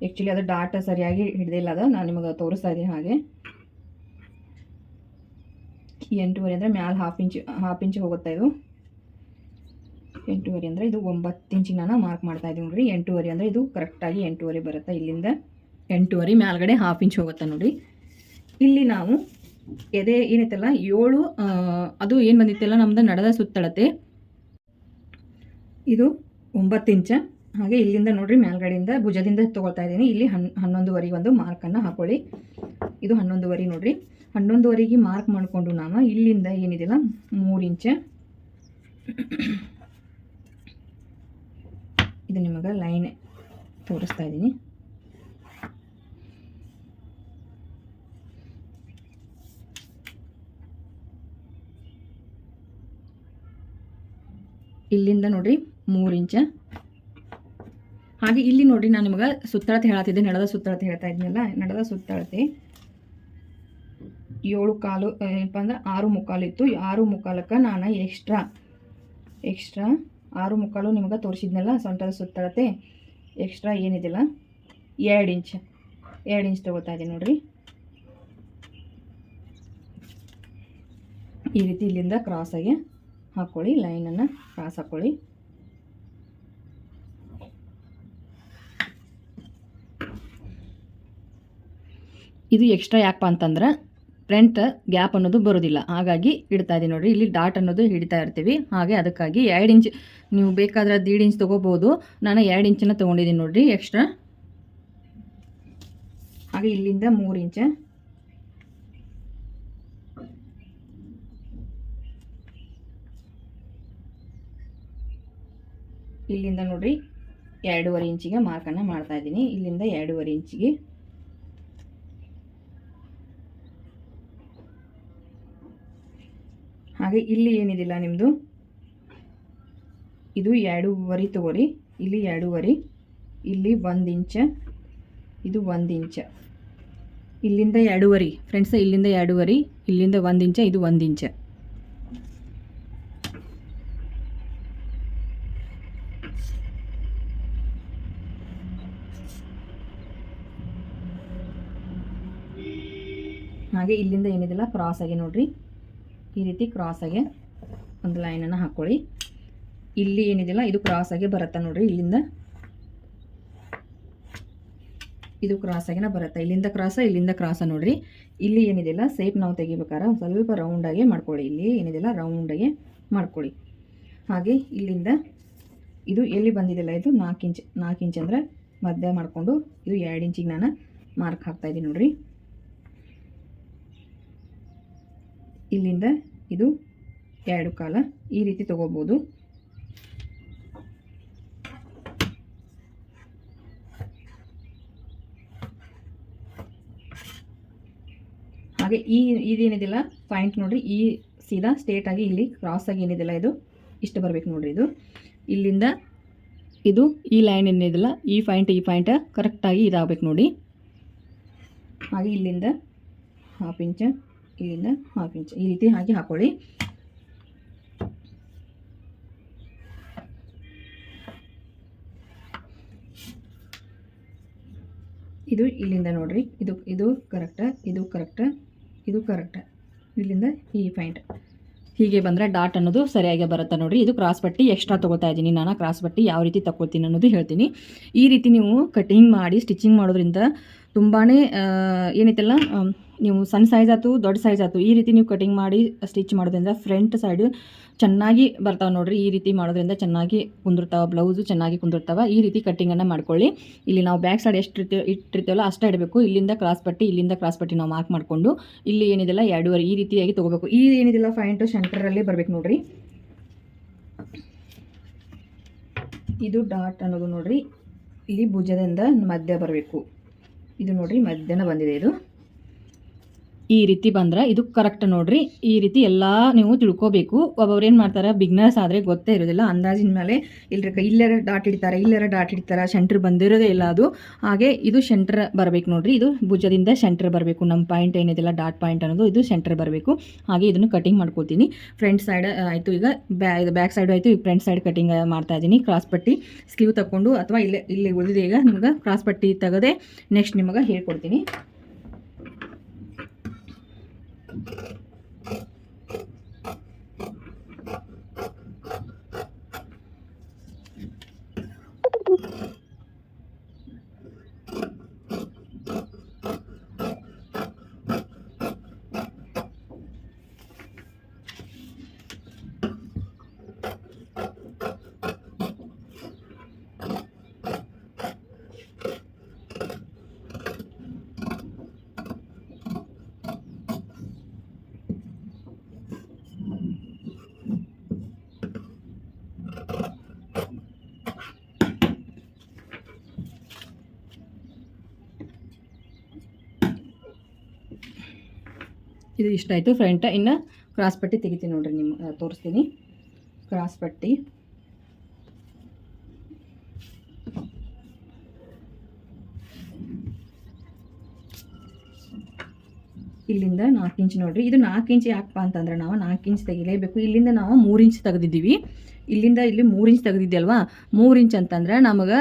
ಆ್ಯಕ್ಚುಲಿ ಅದು ಡಾಟ್ ಸರಿಯಾಗಿ ಹಿಡ್ದಿಲ್ಲ. ಅದು ನಾನು ನಿಮಗೆ ತೋರಿಸ್ತಾ ಇದ್ದೀನಿ ಹಾಗೆ. 8.5 ಅಂದರೆ ಮ್ಯಾಲೆ ಹಾಫ್ ಇಂಚ್ ಹೋಗುತ್ತೆ. ಇದು 8.5 ಅಂದರೆ ಇದು 9 ಇಂಚಿಗೆ ನಾನು ಮಾರ್ಕ್ ಮಾಡ್ತಾ ಇದ್ದೀನಿ ನೋಡಿರಿ. 8.5 ಅಂದರೆ ಇದು ಕರೆಕ್ಟಾಗಿ 8.5 ಬರುತ್ತೆ. ಇಲ್ಲಿಂದ 8.5 ಮ್ಯಾಲ್ಗಡೆ ಹಾಫ್ ಇಂಚ್ ಹೋಗುತ್ತೆ ನೋಡಿ. ಇಲ್ಲಿ ನಾವು ಎದೆ ಏನೈತಲ್ಲ 7 ಅದು ಏನು ಬಂದಿತ್ತಲ್ಲ ನಮ್ದು ನಡದ ಸುತ್ತಳತೆ ಇದು 9 ಇಂಚ. ಹಾಗೆ ಇಲ್ಲಿಂದ ನೋಡಿರಿ ಮ್ಯಾಲ್ಗಡೆಯಿಂದ ಭುಜದಿಂದ ತೊಗೊಳ್ತಾ ಇದ್ದೀನಿ. ಇಲ್ಲಿ 11.5 ಒಂದು ಮಾರ್ಕನ್ನು ಹಾಕೊಳ್ಳಿ. ಇದು 11.5 ನೋಡಿರಿ. 11.5ಗೆ ಮಾರ್ಕ್ ಮಾಡಿಕೊಂಡು ನಾವು ಇಲ್ಲಿಂದ ಏನಿದೆಯಲ್ಲ 3 ಇಂಚ ಇದು ನಿಮಗೆ ಲೈನ್ ತೋರಿಸ್ತಾ ಇದ್ದೀನಿ. ಇಲ್ಲಿಂದ ನೋಡಿರಿ 3 ಇಂಚ. ಹಾಗೆ ಇಲ್ಲಿ ನೋಡಿರಿ ನಾನು ನಿಮಗೆ ಸುತ್ತಳತೆ ಹೇಳತ್ತಿದ್ದೆ, ನಡದ ಸುತ್ತಳತೆ ಹೇಳ್ತಾ ಇದ್ನಲ್ಲ. ನಡದ ಸುತ್ತಳತೆ 7.25 ಏನಪ್ಪ ಅಂದ್ರೆ 6.25 ಇತ್ತು. 6.25ಕ್ಕೆ ನಾನು ಎಕ್ಸ್ಟ್ರಾ 6.25 ನಿಮಗೆ ತೋರಿಸಿದ್ನಲ್ಲ ಸೊಂಟದ ಸುತ್ತಳತೆ. ಎಕ್ಸ್ಟ್ರಾ ಏನಿದೆಯಲ್ಲ 2 ಇಂಚ್ ತಗೋತಾ ಇದ್ದೀನಿ ನೋಡಿರಿ. ಈ ರೀತಿ ಇಲ್ಲಿಂದ ಕ್ರಾಸಾಗಿ ಹಾಕ್ಕೊಳ್ಳಿ, ಲೈನನ್ನು ಕ್ರಾಸ್ ಹಾಕ್ಕೊಳ್ಳಿ. ಇದು ಎಕ್ಸ್ಟ್ರಾ ಯಾಕಪ್ಪ ಅಂತಂದ್ರೆ ಫ್ರಂಟ್ ಗ್ಯಾಪ್ ಅನ್ನೋದು ಬರೋದಿಲ್ಲ, ಹಾಗಾಗಿ ಇಡ್ತಾ ಇದ್ದೀನಿ ನೋಡಿರಿ. ಇಲ್ಲಿ ಡಾಟ್ ಅನ್ನೋದು ಹಿಡಿತಾ ಇರ್ತೀವಿ, ಹಾಗೆ ಅದಕ್ಕಾಗಿ 2 ಇಂಚ್ ನೀವು ಬೇಕಾದ್ರೆ 1.5 ಇಂಚ್ ತೊಗೋಬೋದು. ನಾನು 2 ಇಂಚನ್ನು ತೊಗೊಂಡಿದ್ದೀನಿ ನೋಡಿರಿ ಎಕ್ಸ್ಟ್ರಾ. ಹಾಗೆ ಇಲ್ಲಿಂದ 3 ಇಂಚ. ಇಲ್ಲಿಂದ ನೋಡಿರಿ 2.5 ಇಂಚಿಗೆ ಮಾರ್ಕನ್ನು ಮಾಡ್ತಾ ಇದ್ದೀನಿ. ಇಲ್ಲಿಂದ 2.5 ಇಂಚಿಗೆ ಹಾಗೆ ಇಲ್ಲಿ ಏನಿದಿಲ್ಲ ನಿಮ್ಮದು ಇದು 2.5 ತಗೋರಿ. ಇಲ್ಲಿ 2.5, ಇಲ್ಲಿ 1 ಇಂಚ, ಇದು 1 ಇಂಚ. ಇಲ್ಲಿಂದ 2.5 ಫ್ರೆಂಡ್ಸ್, ಇಲ್ಲಿಂದ 2.5, ಇಲ್ಲಿಂದ 1 ಇಂಚ, ಇದು 1 ಇಂಚ. ಹಾಗೆ ಇಲ್ಲಿಂದ ಏನಿದಿಲ್ಲ ಕ್ರಾಸ್ ಆಗಿ ನೋಡ್ರಿ, ಈ ರೀತಿ ಕ್ರಾಸ್ ಆಗಿ ಒಂದು ಲೈನನ್ನು ಹಾಕ್ಕೊಳ್ಳಿ. ಇಲ್ಲಿ ಏನಿದಿಲ್ಲ ಇದು ಕ್ರಾಸ್ ಆಗಿ ಬರುತ್ತೆ ನೋಡ್ರಿ. ಇಲ್ಲಿಂದ ಇದು ಕ್ರಾಸ್ ಆಗಿನ ಬರುತ್ತೆ. ಇಲ್ಲಿಂದ ಕ್ರಾಸ, ಇಲ್ಲಿಂದ ಕ್ರಾಸ ನೋಡ್ರಿ. ಇಲ್ಲಿ ಏನಿದಿಲ್ಲ ಸೇಪ್ ನಾವು ತೆಗಿಬೇಕಾದ್ರೆ ಸ್ವಲ್ಪ ರೌಂಡಾಗಿ ಮಾಡ್ಕೊಳ್ಳಿ. ಇಲ್ಲಿ ಏನಿದಿಲ್ಲ ರೌಂಡಾಗಿ ಮಾಡ್ಕೊಳ್ಳಿ. ಹಾಗೆ ಇಲ್ಲಿಂದ ಇದು ಎಲ್ಲಿ ಬಂದಿದೆಯಲ್ಲ ಇದು 4 ಇಂಚ್ ಅಂದರೆ ಮಧ್ಯ ಮಾಡಿಕೊಂಡು ಇದು 2 ಇಂಚಿಗೆ ನಾನು ಮಾರ್ಕ್ ಹಾಕ್ತಾಯಿದ್ದೀನಿ ನೋಡ್ರಿ. ಇಲ್ಲಿಂದ ಇದು 2.25 ಈ ರೀತಿ ತಗೋಬೋದು. ಹಾಗೆ ಇದೇನಿದಿಲ್ಲ ಪಾಯಿಂಟ್ ನೋಡ್ರಿ, ಈ ಸೀದಾ ಸ್ಟ್ರೇಟ್ ಆಗಿ ಇಲ್ಲಿ ಕ್ರಾಸ್ ಆಗಿ ಏನಿದಿಲ್ಲ ಇದು ಇಷ್ಟು ಬರಬೇಕು ನೋಡ್ರಿ. ಇದು ಇಲ್ಲಿಂದ ಇದು ಈ ಲೈನ್ ಏನಿದೆಯಲ್ಲ ಈ ಪಾಯಿಂಟ್ ಕರೆಕ್ಟಾಗಿ ಇದಾಗಬೇಕು ನೋಡಿ. ಹಾಗೆ ಇಲ್ಲಿಂದ ಹಾಫ್ ಇಂಚ್, ಇಲ್ಲಿಂದ ಹಾಫ್ ಇಂಚ್ ಈ ರೀತಿ ಹಾಕಿ ಹಾಕೊಳ್ಳಿ. ಇದು ಇಲ್ಲಿಂದ ನೋಡ್ರಿ, ಇದು ಕರೆಕ್ಟ್, ಇದು ಕರೆಕ್ಟ್, ಇದು ಕರೆಕ್ಟ್. ಇಲ್ಲಿಂದ ಈ ಪಾಯಿಂಟ್ ಹೀಗೆ ಬಂದರೆ ಡಾಟ್ ಅನ್ನೋದು ಸರಿಯಾಗಿ ಬರುತ್ತೆ ನೋಡಿರಿ. ಇದು ಕ್ರಾಸ್ ಪಟ್ಟಿ ಎಕ್ಸ್ಟ್ರಾ ತೊಗೋತಾ ಇದ್ದೀನಿ ನಾನು. ಕ್ರಾಸ್ ಪಟ್ಟಿ ಯಾವ ರೀತಿ ತಗೋತೀನಿ ಅನ್ನೋದು ಹೇಳ್ತೀನಿ. ಈ ರೀತಿ ನೀವು ಕಟಿಂಗ್ ಮಾಡಿ ಸ್ಟಿಚಿಂಗ್ ಮಾಡೋದ್ರಿಂದ ತುಂಬಾ ಏನೈತಲ್ಲ, ನೀವು ಸಣ್ಣ ಸೈಜ್ ಆಯ್ತು ದೊಡ್ಡ ಸೈಜ್ ಆಯ್ತು ಈ ರೀತಿ ನೀವು ಕಟಿಂಗ್ ಮಾಡಿ ಸ್ಟಿಚ್ ಮಾಡೋದ್ರಿಂದ ಫ್ರಂಟ್ ಸೈಡ್ ಚೆನ್ನಾಗಿ ಬರ್ತಾವೆ ನೋಡಿರಿ. ಈ ರೀತಿ ಮಾಡೋದ್ರಿಂದ ಚೆನ್ನಾಗಿ ಕುಂದಿರ್ತಾವೆ, ಬ್ಲೌಸು ಚೆನ್ನಾಗಿ ಕುಂದಿರ್ತಾವೆ. ಈ ರೀತಿ ಕಟ್ಟಿಂಗನ್ನು ಮಾಡ್ಕೊಳ್ಳಿ. ಇಲ್ಲಿ ನಾವು ಬ್ಯಾಕ್ ಸೈಡ್ ಎಷ್ಟು ಇಟ್ಟಿರ್ತೀವಲ್ಲ ಅಷ್ಟೇ ಇಡಬೇಕು. ಇಲ್ಲಿಂದ ಕ್ರಾಸ್ ಪಟ್ಟಿ ನಾವು ಮಾರ್ಕ್ ಮಾಡಿಕೊಂಡು ಇಲ್ಲಿ ಏನಿದೆಲ್ಲ 2.5 ಈ ರೀತಿಯಾಗಿ ತೊಗೋಬೇಕು. ಈ ಏನಿದೆಲ್ಲ ಪಾಯಿಂಟು ಸೆಂಟ್ರಲ್ಲಿ ಬರ್ಬೇಕು ನೋಡಿರಿ. ಇದು ಡಾಟ್ ಅನ್ನೋದು ನೋಡಿರಿ ಇಲ್ಲಿ ಭುಜದಿಂದ ಮಧ್ಯ ಬರಬೇಕು. ಇದು ನೋಡಿರಿ ಮಧ್ಯನ ಬಂದಿದೆ. ಇದು ಈ ರೀತಿ ಬಂದ್ರೆ ಇದು ಕರೆಕ್ಟ್ ನೋಡ್ರಿ. ಈ ರೀತಿ ಎಲ್ಲ ನೀವು ತಿಳ್ಕೋಬೇಕು. ಒಬ್ಬೊಬ್ರು ಏನು ಮಾಡ್ತಾರೆ, ಬಿಗ್ನರ್ಸ್ ಆದರೆ ಗೊತ್ತೇ ಇರೋದಿಲ್ಲ. ಅಂದಾಜಿನ ಮೇಲೆ ಇಲ್ಲರ ಡಾಟ್ ಹಿಡಿತಾರೆ, ಸೆಂಟ್ರ್ ಬಂದಿರೋದೇ ಇಲ್ಲ ಅದು. ಹಾಗೆ ಇದು ಸೆಂಟ್ರ್ ಬರಬೇಕು ನೋಡ್ರಿ. ಇದು ಭುಜದಿಂದ ಸೆಂಟ್ರ್ ಬರಬೇಕು. ನಮ್ಮ ಪಾಯಿಂಟ್ ಏನಿದೆಲ್ಲ ಡಾಟ್ ಪಾಯಿಂಟ್ ಅನ್ನೋದು ಇದು ಸೆಂಟ್ರ್ ಬರಬೇಕು. ಹಾಗೆ ಇದನ್ನು ಕಟಿಂಗ್ ಮಾಡ್ಕೊತೀನಿ. ಫ್ರಂಟ್ ಸೈಡ್ ಆಯಿತು, ಈಗ ಬ್ಯಾಕ್ ಸೈಡ್ ಆಯಿತು, ಈಗ ಫ್ರಂಟ್ ಸೈಡ್ ಕಟಿಂಗ್ ಮಾಡ್ತಾ ಇದ್ದೀನಿ. ಕ್ರಾಸ್ ಪಟ್ಟಿ ಸ್ಲೀವ್ ತಗೊಂಡು ಅಥವಾ ಇಲ್ಲಿ ಉಳಿದಿದೆ. ಈಗ ನಿಮ್ಗೆ ಕ್ರಾಸ್ ಪಟ್ಟಿ ತೆಗೆದೇ ನೆಕ್ಸ್ಟ್ ನಿಮಗೆ ಹೇಳ್ಕೊಡ್ತೀನಿ. ಇದು ಇಷ್ಟ ಆಯಿತು ಫ್ರಂಟ್. ಇನ್ನು ಕ್ರಾಸ್ ಪಟ್ಟಿ ತೆಗಿತೀನಿ ನೋಡಿರಿ, ನಿಮ್ಮ ತೋರಿಸ್ತೀನಿ. ಕ್ರಾಸ್ ಪಟ್ಟಿ ಇಲ್ಲಿಂದ 4 ಇಂಚ್ ನೋಡಿರಿ. ಇದು 4 ಇಂಚ್ ಯಾಕಪ್ಪ ಅಂತಂದ್ರೆ ನಾವು 4 ಇಂಚ್ ತೆಗಿಲೇಬೇಕು. ಇಲ್ಲಿಂದ ನಾವು 3 ಇಂಚ್ ತೆಗೆದಿದ್ದೀವಿ. ಇಲ್ಲಿಂದ ಇಲ್ಲಿ 3 ಇಂಚ್ ತೆಗೆದಿದ್ದಲ್ವಾ. 3 ಇಂಚ್ ಅಂತಂದ್ರೆ ನಮಗೆ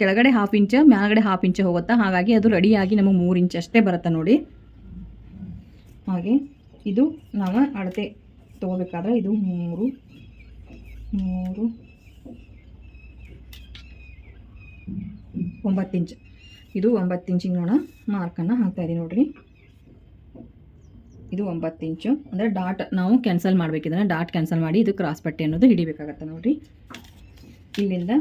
ಕೆಳಗಡೆ ಹಾಫ್ ಇಂಚ್ ಮೇಲ್ಗಡೆ ಹಾಫ್ ಇಂಚ್ ಹೋಗುತ್ತಾ. ಹಾಗಾಗಿ ಅದು ರೆಡಿಯಾಗಿ ನಮಗೆ 3 ಇಂಚ್ ಅಷ್ಟೇ ಬರುತ್ತೆ ನೋಡಿ. ಹಾಗೆ ಇದು ನಾವು ಅಳತೆ ತೊಗೋಬೇಕಾದ್ರೆ ಇದು 3 9 ಇಂಚ್. ಇದು 9 ಇಂಚಿಗೆ ನೋಡ ಮಾರ್ಕನ್ನು ಹಾಕ್ತಾಯಿದ್ದೀನಿ ನೋಡಿರಿ. ಇದು 9 ಇಂಚು ಅಂದರೆ ಡಾಟ್ ನಾವು ಕ್ಯಾನ್ಸಲ್ ಮಾಡಬೇಕಿದ್ರೆ ಡಾಟ್ ಕ್ಯಾನ್ಸಲ್ ಮಾಡಿ ಇದು ಕ್ರಾಸ್ ಪಟ್ಟಿ ಅನ್ನೋದು ಹಿಡಿಬೇಕಾಗತ್ತೆ ನೋಡಿರಿ. ಇಲ್ಲಿಂದ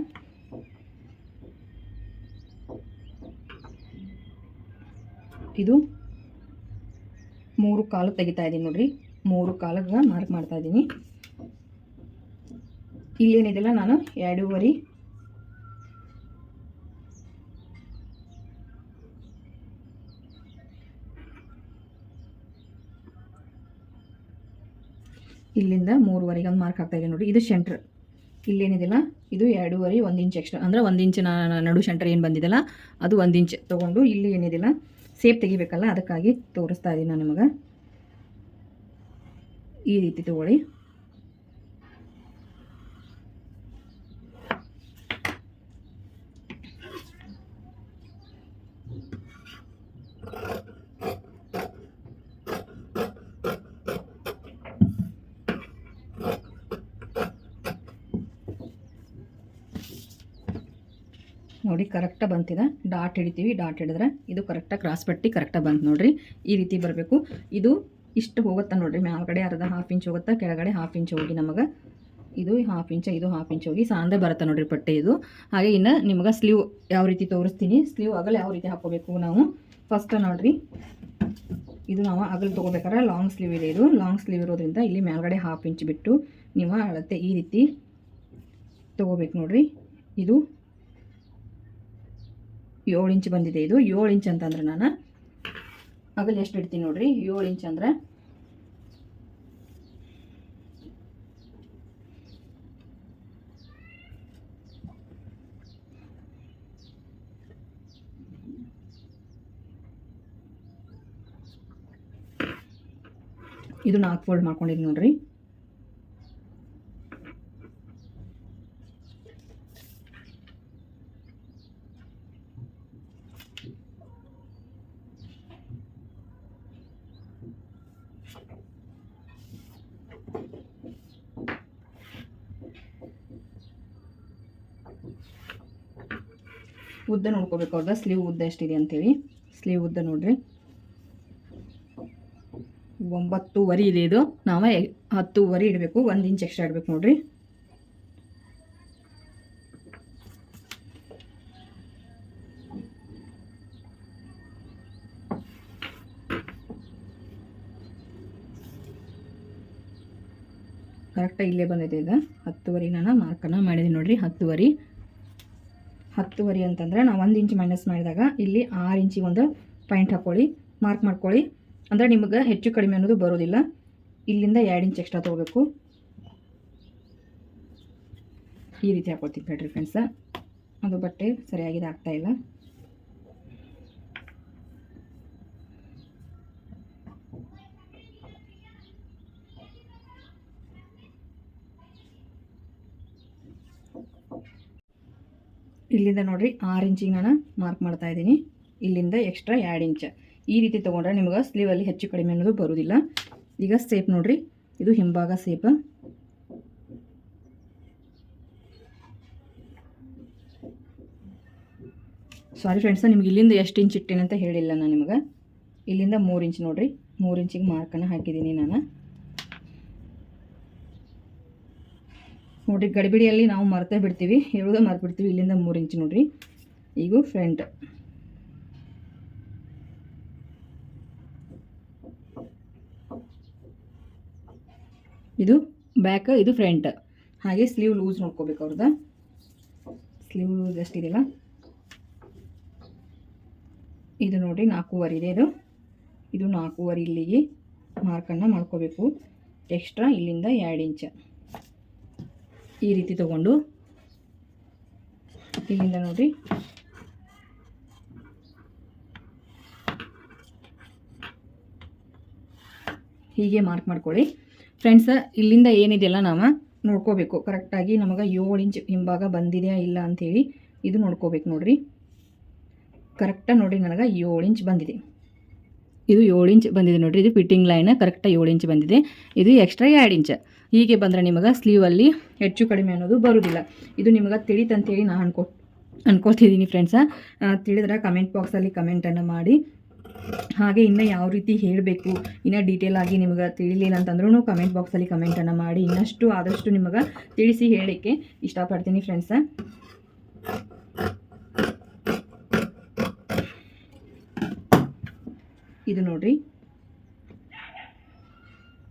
ಇದು 3 ಕಾಲು ತೆಗಿತಾ ಇದ್ದೀನಿ ನೋಡಿರಿ. 3 ಕಾಲಿಗೆ ಮಾರ್ಕ್ ಮಾಡ್ತಾ ಇದ್ದೀನಿ. ಇಲ್ಲೇನಿದೆಲ್ಲ ನಾನು 2.5 ಇಲ್ಲಿಂದ 3.5 ಒಂದು ಮಾರ್ಕ್ ಹಾಕ್ತಾ ಇದ್ದೀನಿ ನೋಡಿ. ಇದು ಸೆಂಟ್ರ್. ಇಲ್ಲೇನಿದೆಲ್ಲ ಇದು 2.5 1 ಇಂಚ್ ಎಕ್ಸ್ಟ್ರಾ ಅಂದರೆ 1 ಇಂಚ್ ನಡು ಸೆಂಟ್ರ್ ಏನು ಬಂದಿದೆಲ್ಲ ಅದು 1 ಇಂಚ್ ತೊಗೊಂಡು ಇಲ್ಲಿ ಏನಿದೆಲ್ಲ ಸೇಪ್ ತೆಗಿಬೇಕಲ್ಲ ಅದಕ್ಕಾಗಿ ತೋರಿಸ್ತಾ ಇದ್ದೀನಿ ನಾನು ನಿಮಗೆ. ಈ ರೀತಿ ತಗೊಳ್ಳಿ. ನೋಡಿ ಕರೆಕ್ಟಾಗಿ ಬಂತಿದೆ. ಡಾಟ್ ಹಿಡಿತೀವಿ, ಡಾಟ್ ಹಿಡಿದ್ರೆ ಇದು ಕರೆಕ್ಟಾಗಿ ಕ್ರಾಸ್ ಪಟ್ಟಿ ಕರೆಕ್ಟಾಗಿ ಬಂತು ನೋಡಿರಿ. ಈ ರೀತಿ ಬರಬೇಕು. ಇದು ಇಷ್ಟು ಹೋಗುತ್ತಾ ನೋಡಿರಿ, ಮೇಲ್ಗಡೆ ಅರ್ಧ ಹಾಫ್ ಇಂಚ್ ಹೋಗುತ್ತಾ, ಕೆಳಗಡೆ ಹಾಫ್ ಇಂಚ್ ಹೋಗಿ ನಮಗೆ ಇದು ಹಾಫ್ ಇಂಚ್ ಇದು ಹಾಫ್ ಇಂಚ್ ಹೋಗಿ ಸಾಂದೆ ಬರುತ್ತೆ ನೋಡಿರಿ ಪಟ್ಟಿ ಇದು. ಹಾಗೆ ಇನ್ನು ನಿಮಗೆ ಸ್ಲೀವ್ ಯಾವ ರೀತಿ ತೋರಿಸ್ತೀನಿ. ಸ್ಲೀವ್ ಅಗಲ ಯಾವ ರೀತಿ ಹಾಕ್ಕೋಬೇಕು ನಾವು ಫಸ್ಟ್ ನೋಡಿರಿ. ಇದು ನಾವು ಅಗಲ ತೊಗೋಬೇಕಾದ್ರೆ ಲಾಂಗ್ ಸ್ಲೀವ್ ಇದೆ. ಇದು ಲಾಂಗ್ ಸ್ಲೀವ್ ಇರೋದ್ರಿಂದ ಇಲ್ಲಿ ಮೇಲ್ಗಡೆ ಹಾಫ್ ಇಂಚ್ ಬಿಟ್ಟು ನೀವು ಅಳತೆ ಈ ರೀತಿ ತೊಗೋಬೇಕು ನೋಡಿರಿ. ಇದು 7 ಇಂಚ್ ಬಂದಿದೆ. ಇದು 7 ಇಂಚ್ ಅಂತಂದ್ರೆ ನಾನು ಅಗಲ ಎಷ್ಟು ಇಡ್ತೀನಿ ನೋಡಿರಿ. 7 ಇಂಚ್ ಅಂದರೆ ಇದು 4 ಫೋಲ್ಡ್ ಮಾಡ್ಕೊಂಡಿದ್ದೀನಿ ನೋಡ್ರಿ. ಉದ್ದ ನೋಡ್ಕೋಬೇಕು ಅವ್ರದ್ದು ಸ್ಲೀವ್ ಉದ್ದ ಎಷ್ಟಿದೆ ಅಂತೇಳಿ. ಸ್ಲೀವ್ ಉದ್ದ ನೋಡ್ರಿ 9.5 ಇದೆ. ಇದು ನಾವು 10.5 ಇಡಬೇಕು, 1 ಇಂಚ್ ಎಕ್ಸ್ಟ್ರಾ ಇಡಬೇಕು ನೋಡ್ರಿ. ಕರೆಕ್ಟಾಗಿ ಇಲ್ಲೇ ಬಂದಿದೆ. ಇದು 10.5 ನಾನು ಮಾರ್ಕನ್ನು ಮಾಡಿದ್ದೀನಿ ನೋಡ್ರಿ. 10.5 ಅಂತಂದರೆ ನಾವು 1 ಇಂಚ್ ಮೈನಸ್ ಮಾಡಿದಾಗ ಇಲ್ಲಿ 6 ಇಂಚಿಗೆ ಒಂದು ಪಾಯಿಂಟ್ ಹಾಕ್ಕೊಳ್ಳಿ, ಮಾರ್ಕ್ ಮಾಡ್ಕೊಳ್ಳಿ. ಅಂದರೆ ನಿಮಗೆ ಹೆಚ್ಚು ಕಡಿಮೆ ಅನ್ನೋದು ಬರೋದಿಲ್ಲ. ಇಲ್ಲಿಂದ 2 ಇಂಚ್ ಎಕ್ಸ್ಟ್ರಾ ತೊಗೋಬೇಕು. ಈ ರೀತಿ ಹಾಕ್ಕೊಳ್ತೀನಿ ಬೇಡ್ರಿ ಫ್ರೆಂಡ್ಸ. ಅದು ಬಟ್ಟೆ ಸರಿಯಾಗಿದೆ ಆಗ್ತಾಯಿಲ್ಲ. ಇಲ್ಲಿಂದ ನೋಡಿರಿ 6 ಇಂಚಿಗೆ ನಾನು ಮಾರ್ಕ್ ಮಾಡ್ತಾ ಇದ್ದೀನಿ. ಇಲ್ಲಿಂದ ಎಕ್ಸ್ಟ್ರಾ 2 ಇಂಚ್. ಈ ರೀತಿ ತೊಗೊಂಡ್ರೆ ನಿಮಗೆ ಸ್ಲೀವಲ್ಲಿ ಹೆಚ್ಚು ಕಡಿಮೆ ಅನ್ನೋದು ಬರೋದಿಲ್ಲ. ಈಗ ಸೇಪ್ ನೋಡಿರಿ, ಇದು ಹಿಂಭಾಗ ಸೇಪ್. ಸಾರಿ ಫ್ರೆಂಡ್ಸ, ನಿಮ್ಗೆ ಇಲ್ಲಿಂದ ಎಷ್ಟು ಇಂಚ್ ಇಟ್ಟೇನೆ ಅಂತ ಹೇಳಿಲ್ಲ ನಾನು ನಿಮಗೆ. ಇಲ್ಲಿಂದ 3 ಇಂಚ್ ನೋಡಿರಿ, 3 ಇಂಚಿಗೆ ಮಾರ್ಕನ್ನು ಹಾಕಿದ್ದೀನಿ ನಾನು. ನೋಡಿರಿ, ಗಡಿಬಿಡಿಯಲ್ಲಿ ನಾವು ಮರ್ತೇ ಬಿಡ್ತೀವಿ, ಹೇಳೋದೇ ಮರ್ಬಿಡ್ತೀವಿ. ಇಲ್ಲಿಂದ 3 ಇಂಚ್ ನೋಡಿರಿ. ಈಗ ಫ್ರಂಟ್, ಇದು ಬ್ಯಾಕ್, ಇದು ಫ್ರಂಟ್. ಹಾಗೆ ಸ್ಲೀವ್ ಲೂಸ್ ನೋಡ್ಕೋಬೇಕು ಅವ್ರದ್ದು. ಸ್ಲೀವ್ ಲೂಸ್ ಎಷ್ಟಿದೆಯಲ್ಲ ಇದು ನೋಡಿ 4.5 ಇದೆ. ಇದು 4.5 ಇಲ್ಲಿಗೆ ಮಾರ್ಕನ್ನು ಮಾಡ್ಕೋಬೇಕು. ಎಕ್ಸ್ಟ್ರಾ ಇಲ್ಲಿಂದ 2 ಇಂಚ್ ಈ ರೀತಿ ತಗೊಂಡು ಇಲ್ಲಿಂದ ನೋಡಿ ಹೀಗೆ ಮಾರ್ಕ್ ಮಾಡ್ಕೊಳ್ಳಿ ಫ್ರೆಂಡ್ಸ್. ಇಲ್ಲಿಂದ ಏನಿದೆಯಲ್ಲ ನಾವು ನೋಡ್ಕೋಬೇಕು ಕರೆಕ್ಟಾಗಿ. ನಮಗೆ 7 ಇಂಚ್ ಹಿಂಭಾಗ ಬಂದಿದೆಯಾ ಇಲ್ಲ ಅಂಥೇಳಿ ಇದು ನೋಡ್ಕೋಬೇಕು ನೋಡಿರಿ. ಕರೆಕ್ಟಾಗಿ ನೋಡಿರಿ, ನನಗೆ 7 ಇಂಚ್ ಬಂದಿದೆ. ಇದು 7 ಇಂಚ್ ಬಂದಿದೆ ನೋಡಿರಿ. ಇದು ಫಿಟ್ಟಿಂಗ್ ಲೈನ್ ಕರೆಕ್ಟಾಗಿ 7 ಇಂಚ್ ಬಂದಿದೆ. ಇದು ಎಕ್ಸ್ಟ್ರಾ 2 ಇಂಚ್. ಹೀಗೆ ಬಂದರೆ ನಿಮಗೆ ಸ್ಲೀವಲ್ಲಿ ಹೆಚ್ಚು ಕಡಿಮೆ ಅನ್ನೋದು ಬರೋದಿಲ್ಲ. ಇದು ನಿಮಗೆ ತಿಳಿತಂತೇಳಿ ನಾನು ಅನ್ಕೊಳ್ತಿದ್ದೀನಿ ಫ್ರೆಂಡ್ಸ. ತಿಳಿದ್ರೆ ಕಮೆಂಟ್ ಬಾಕ್ಸಲ್ಲಿ ಕಮೆಂಟನ್ನು ಮಾಡಿ. ಹಾಗೆ ಇನ್ನೂ ಯಾವ ರೀತಿ ಹೇಳಬೇಕು, ಇನ್ನೂ ಡೀಟೇಲ್ ಆಗಿ ನಿಮಗೆ ತಿಳಿಲಿಲ್ಲ ಅಂತಂದ್ರೂ ಕಮೆಂಟ್ ಬಾಕ್ಸಲ್ಲಿ ಕಮೆಂಟನ್ನು ಮಾಡಿ. ಇನ್ನಷ್ಟು ಆದಷ್ಟು ನಿಮಗೆ ತಿಳಿಸಿ ಹೇಳಲಿಕ್ಕೆ ಇಷ್ಟಪಡ್ತೀನಿ ಫ್ರೆಂಡ್ಸ. ಇದು ನೋಡಿರಿ,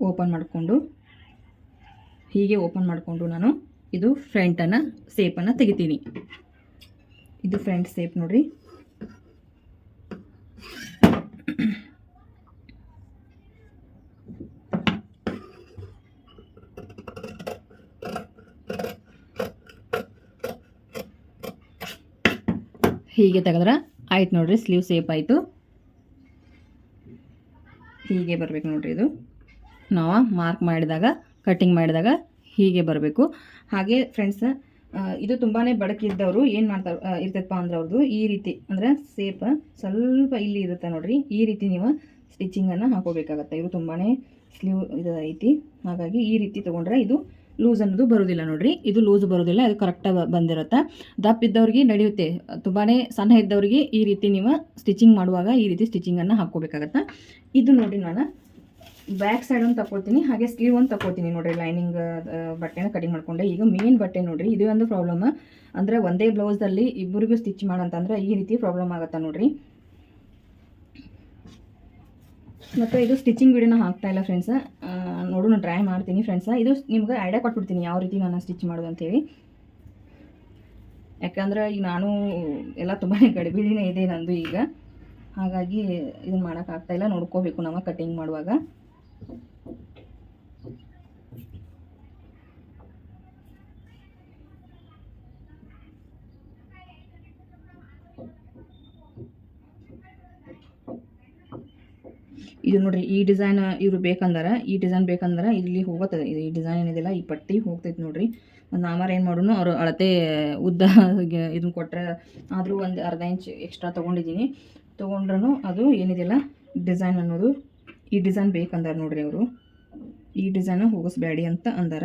ಓಪನ್ ಮಾಡಿಕೊಂಡು ಹೀಗೆ ಓಪನ್ ಮಾಡಿಕೊಂಡು ನಾನು ಇದು ಫ್ರಂಟನ್ನು ಸೇಪನ್ನು ತೆಗಿತೀನಿ. ಇದು ಫ್ರಂಟ್ ಸೇಪ್ ನೋಡಿರಿ. ಹೀಗೆ ತೆಗೆದ್ರೆ ಆಯ್ತು ನೋಡಿರಿ, ಸ್ಲೀವ್ ಸೇಪ್ ಆಯಿತು. ಹೀಗೆ ಬರಬೇಕು ನೋಡಿರಿ. ಇದು ನಾವು ಮಾರ್ಕ್ ಮಾಡಿದಾಗ, ಕಟ್ಟಿಂಗ್ ಮಾಡಿದಾಗ ಹೀಗೆ ಬರಬೇಕು. ಹಾಗೆ ಫ್ರೆಂಡ್ಸ್, ಇದು ತುಂಬಾ ಬಡಕಿದ್ದವರು ಏನು ಮಾಡ್ತಾರೆ ಇರ್ತೈತಪ್ಪ ಅಂದ್ರೆ ಅವ್ರದ್ದು ಈ ರೀತಿ, ಅಂದರೆ ಸೇಪ್ ಸ್ವಲ್ಪ ಇಲ್ಲಿ ಇರುತ್ತೆ ನೋಡಿರಿ. ಈ ರೀತಿ ನೀವು ಸ್ಟಿಚಿಂಗನ್ನು ಹಾಕೋಬೇಕಾಗತ್ತೆ. ಇದು ತುಂಬಾ ಸ್ಲೀವ್ ಇದು ಐತಿ. ಹಾಗಾಗಿ ಈ ರೀತಿ ತೊಗೊಂಡ್ರೆ ಇದು ಲೂಸ್ ಅನ್ನೋದು ಬರೋದಿಲ್ಲ ನೋಡಿರಿ. ಇದು ಲೂಸ್ ಬರೋದಿಲ್ಲ, ಇದು ಕರೆಕ್ಟಾಗಿ ಬಂದಿರುತ್ತೆ. ದಪ್ಪ ಇದ್ದವ್ರಿಗೆ ನಡೆಯುತ್ತೆ. ತುಂಬಾ ಸಣ್ಣ ಇದ್ದವ್ರಿಗೆ ಈ ರೀತಿ ನೀವು ಸ್ಟಿಚಿಂಗ್ ಮಾಡುವಾಗ ಈ ರೀತಿ ಸ್ಟಿಚಿಂಗನ್ನು ಹಾಕ್ಕೋಬೇಕಾಗತ್ತೆ. ಇದು ನೋಡಿ, ನಾನು ಬ್ಯಾಕ್ ಸೈಡ್ ಒಂದು ತಗೊಳ್ತೀನಿ, ಹಾಗೆ ಸ್ಲೀವ್ ಒಂದು ತಗೊಳ್ತೀನಿ ನೋಡಿರಿ. ಲೈನಿಂಗ್ ಬಟ್ಟೆನ ಕಟಿಂಗ್ ಮಾಡಿಕೊಂಡೆ. ಈಗ ಮೇನ್ ಬಟ್ಟೆ ನೋಡಿರಿ, ಇದು ಒಂದು ಪ್ರಾಬ್ಲಮ್. ಅಂದರೆ ಒಂದೇ ಬ್ಲೌಸಲ್ಲಿ ಇಬ್ಬರಿಗೂ ಸ್ಟಿಚ್ ಮಾಡಂತಂದ್ರೆ ಈ ರೀತಿ ಪ್ರಾಬ್ಲಮ್ ಆಗುತ್ತೆ ನೋಡಿರಿ. ಮತ್ತು ಇದು ಸ್ಟಿಚಿಂಗ್ ವಿಡಿಯೋನ ಹಾಕ್ತಾ ಇಲ್ಲ ಫ್ರೆಂಡ್ಸ. ನೋಡು, ನಾನು ಟ್ರೈ ಮಾಡ್ತೀನಿ ಫ್ರೆಂಡ್ಸ. ಇದು ನಿಮ್ಗೆ ಐಡಿಯಾ ಕೊಟ್ಬಿಡ್ತೀನಿ ಯಾವ ರೀತಿ ನಾನು ಸ್ಟಿಚ್ ಮಾಡೋದು ಅಂತೇಳಿ. ಯಾಕಂದ್ರೆ ಈಗ ನಾನು ಎಲ್ಲ ತುಂಬಾ ಗಡಿಬಿಡಿನೇ ಇದೆ ನಂದು ಈಗ. ಹಾಗಾಗಿ ಇದನ್ನು ಮಾಡೋಕ್ಕಾಗ್ತಾಯಿಲ್ಲ. ನೋಡ್ಕೋಬೇಕು ನಾವು ಕಟಿಂಗ್ ಮಾಡುವಾಗ. ಇದು ನೋಡ್ರಿ ಈ ಡಿಸೈನ್ ಇವರು ಬೇಕಂದ್ರೆ ಇಲ್ಲಿ ಹೋಗತ್ತದೆ. ಇದು ಈ ಡಿಸೈನ್ ಏನಿದೆಲ್ಲ ಈ ಪಟ್ಟಿ ಹೋಗ್ತೈತೆ ನೋಡ್ರಿ. ನಾಮಾರು ಏನು ಮಾಡೋನು ಅವರು ಅಳತೆ ಉದ್ದ ಇದನ್ನು ಕೊಟ್ಟರೆ ಆದರೂ ಒಂದು ಅರ್ಧ ಇಂಚ್ ಎಕ್ಸ್ಟ್ರಾ ತೊಗೊಂಡ್ರೂ ಅದು ಏನಿದೆಲ್ಲ ಡಿಸೈನ್ ಅನ್ನೋದು ಈ ಡಿಸೈನ್ ಬೇಕಂದಾರ ನೋಡ್ರಿ. ಅವರು ಈ ಡಿಸೈನ್ ಹೋಗಿಸ್ಬೇಡಿ ಅಂತ ಅಂದಾರ.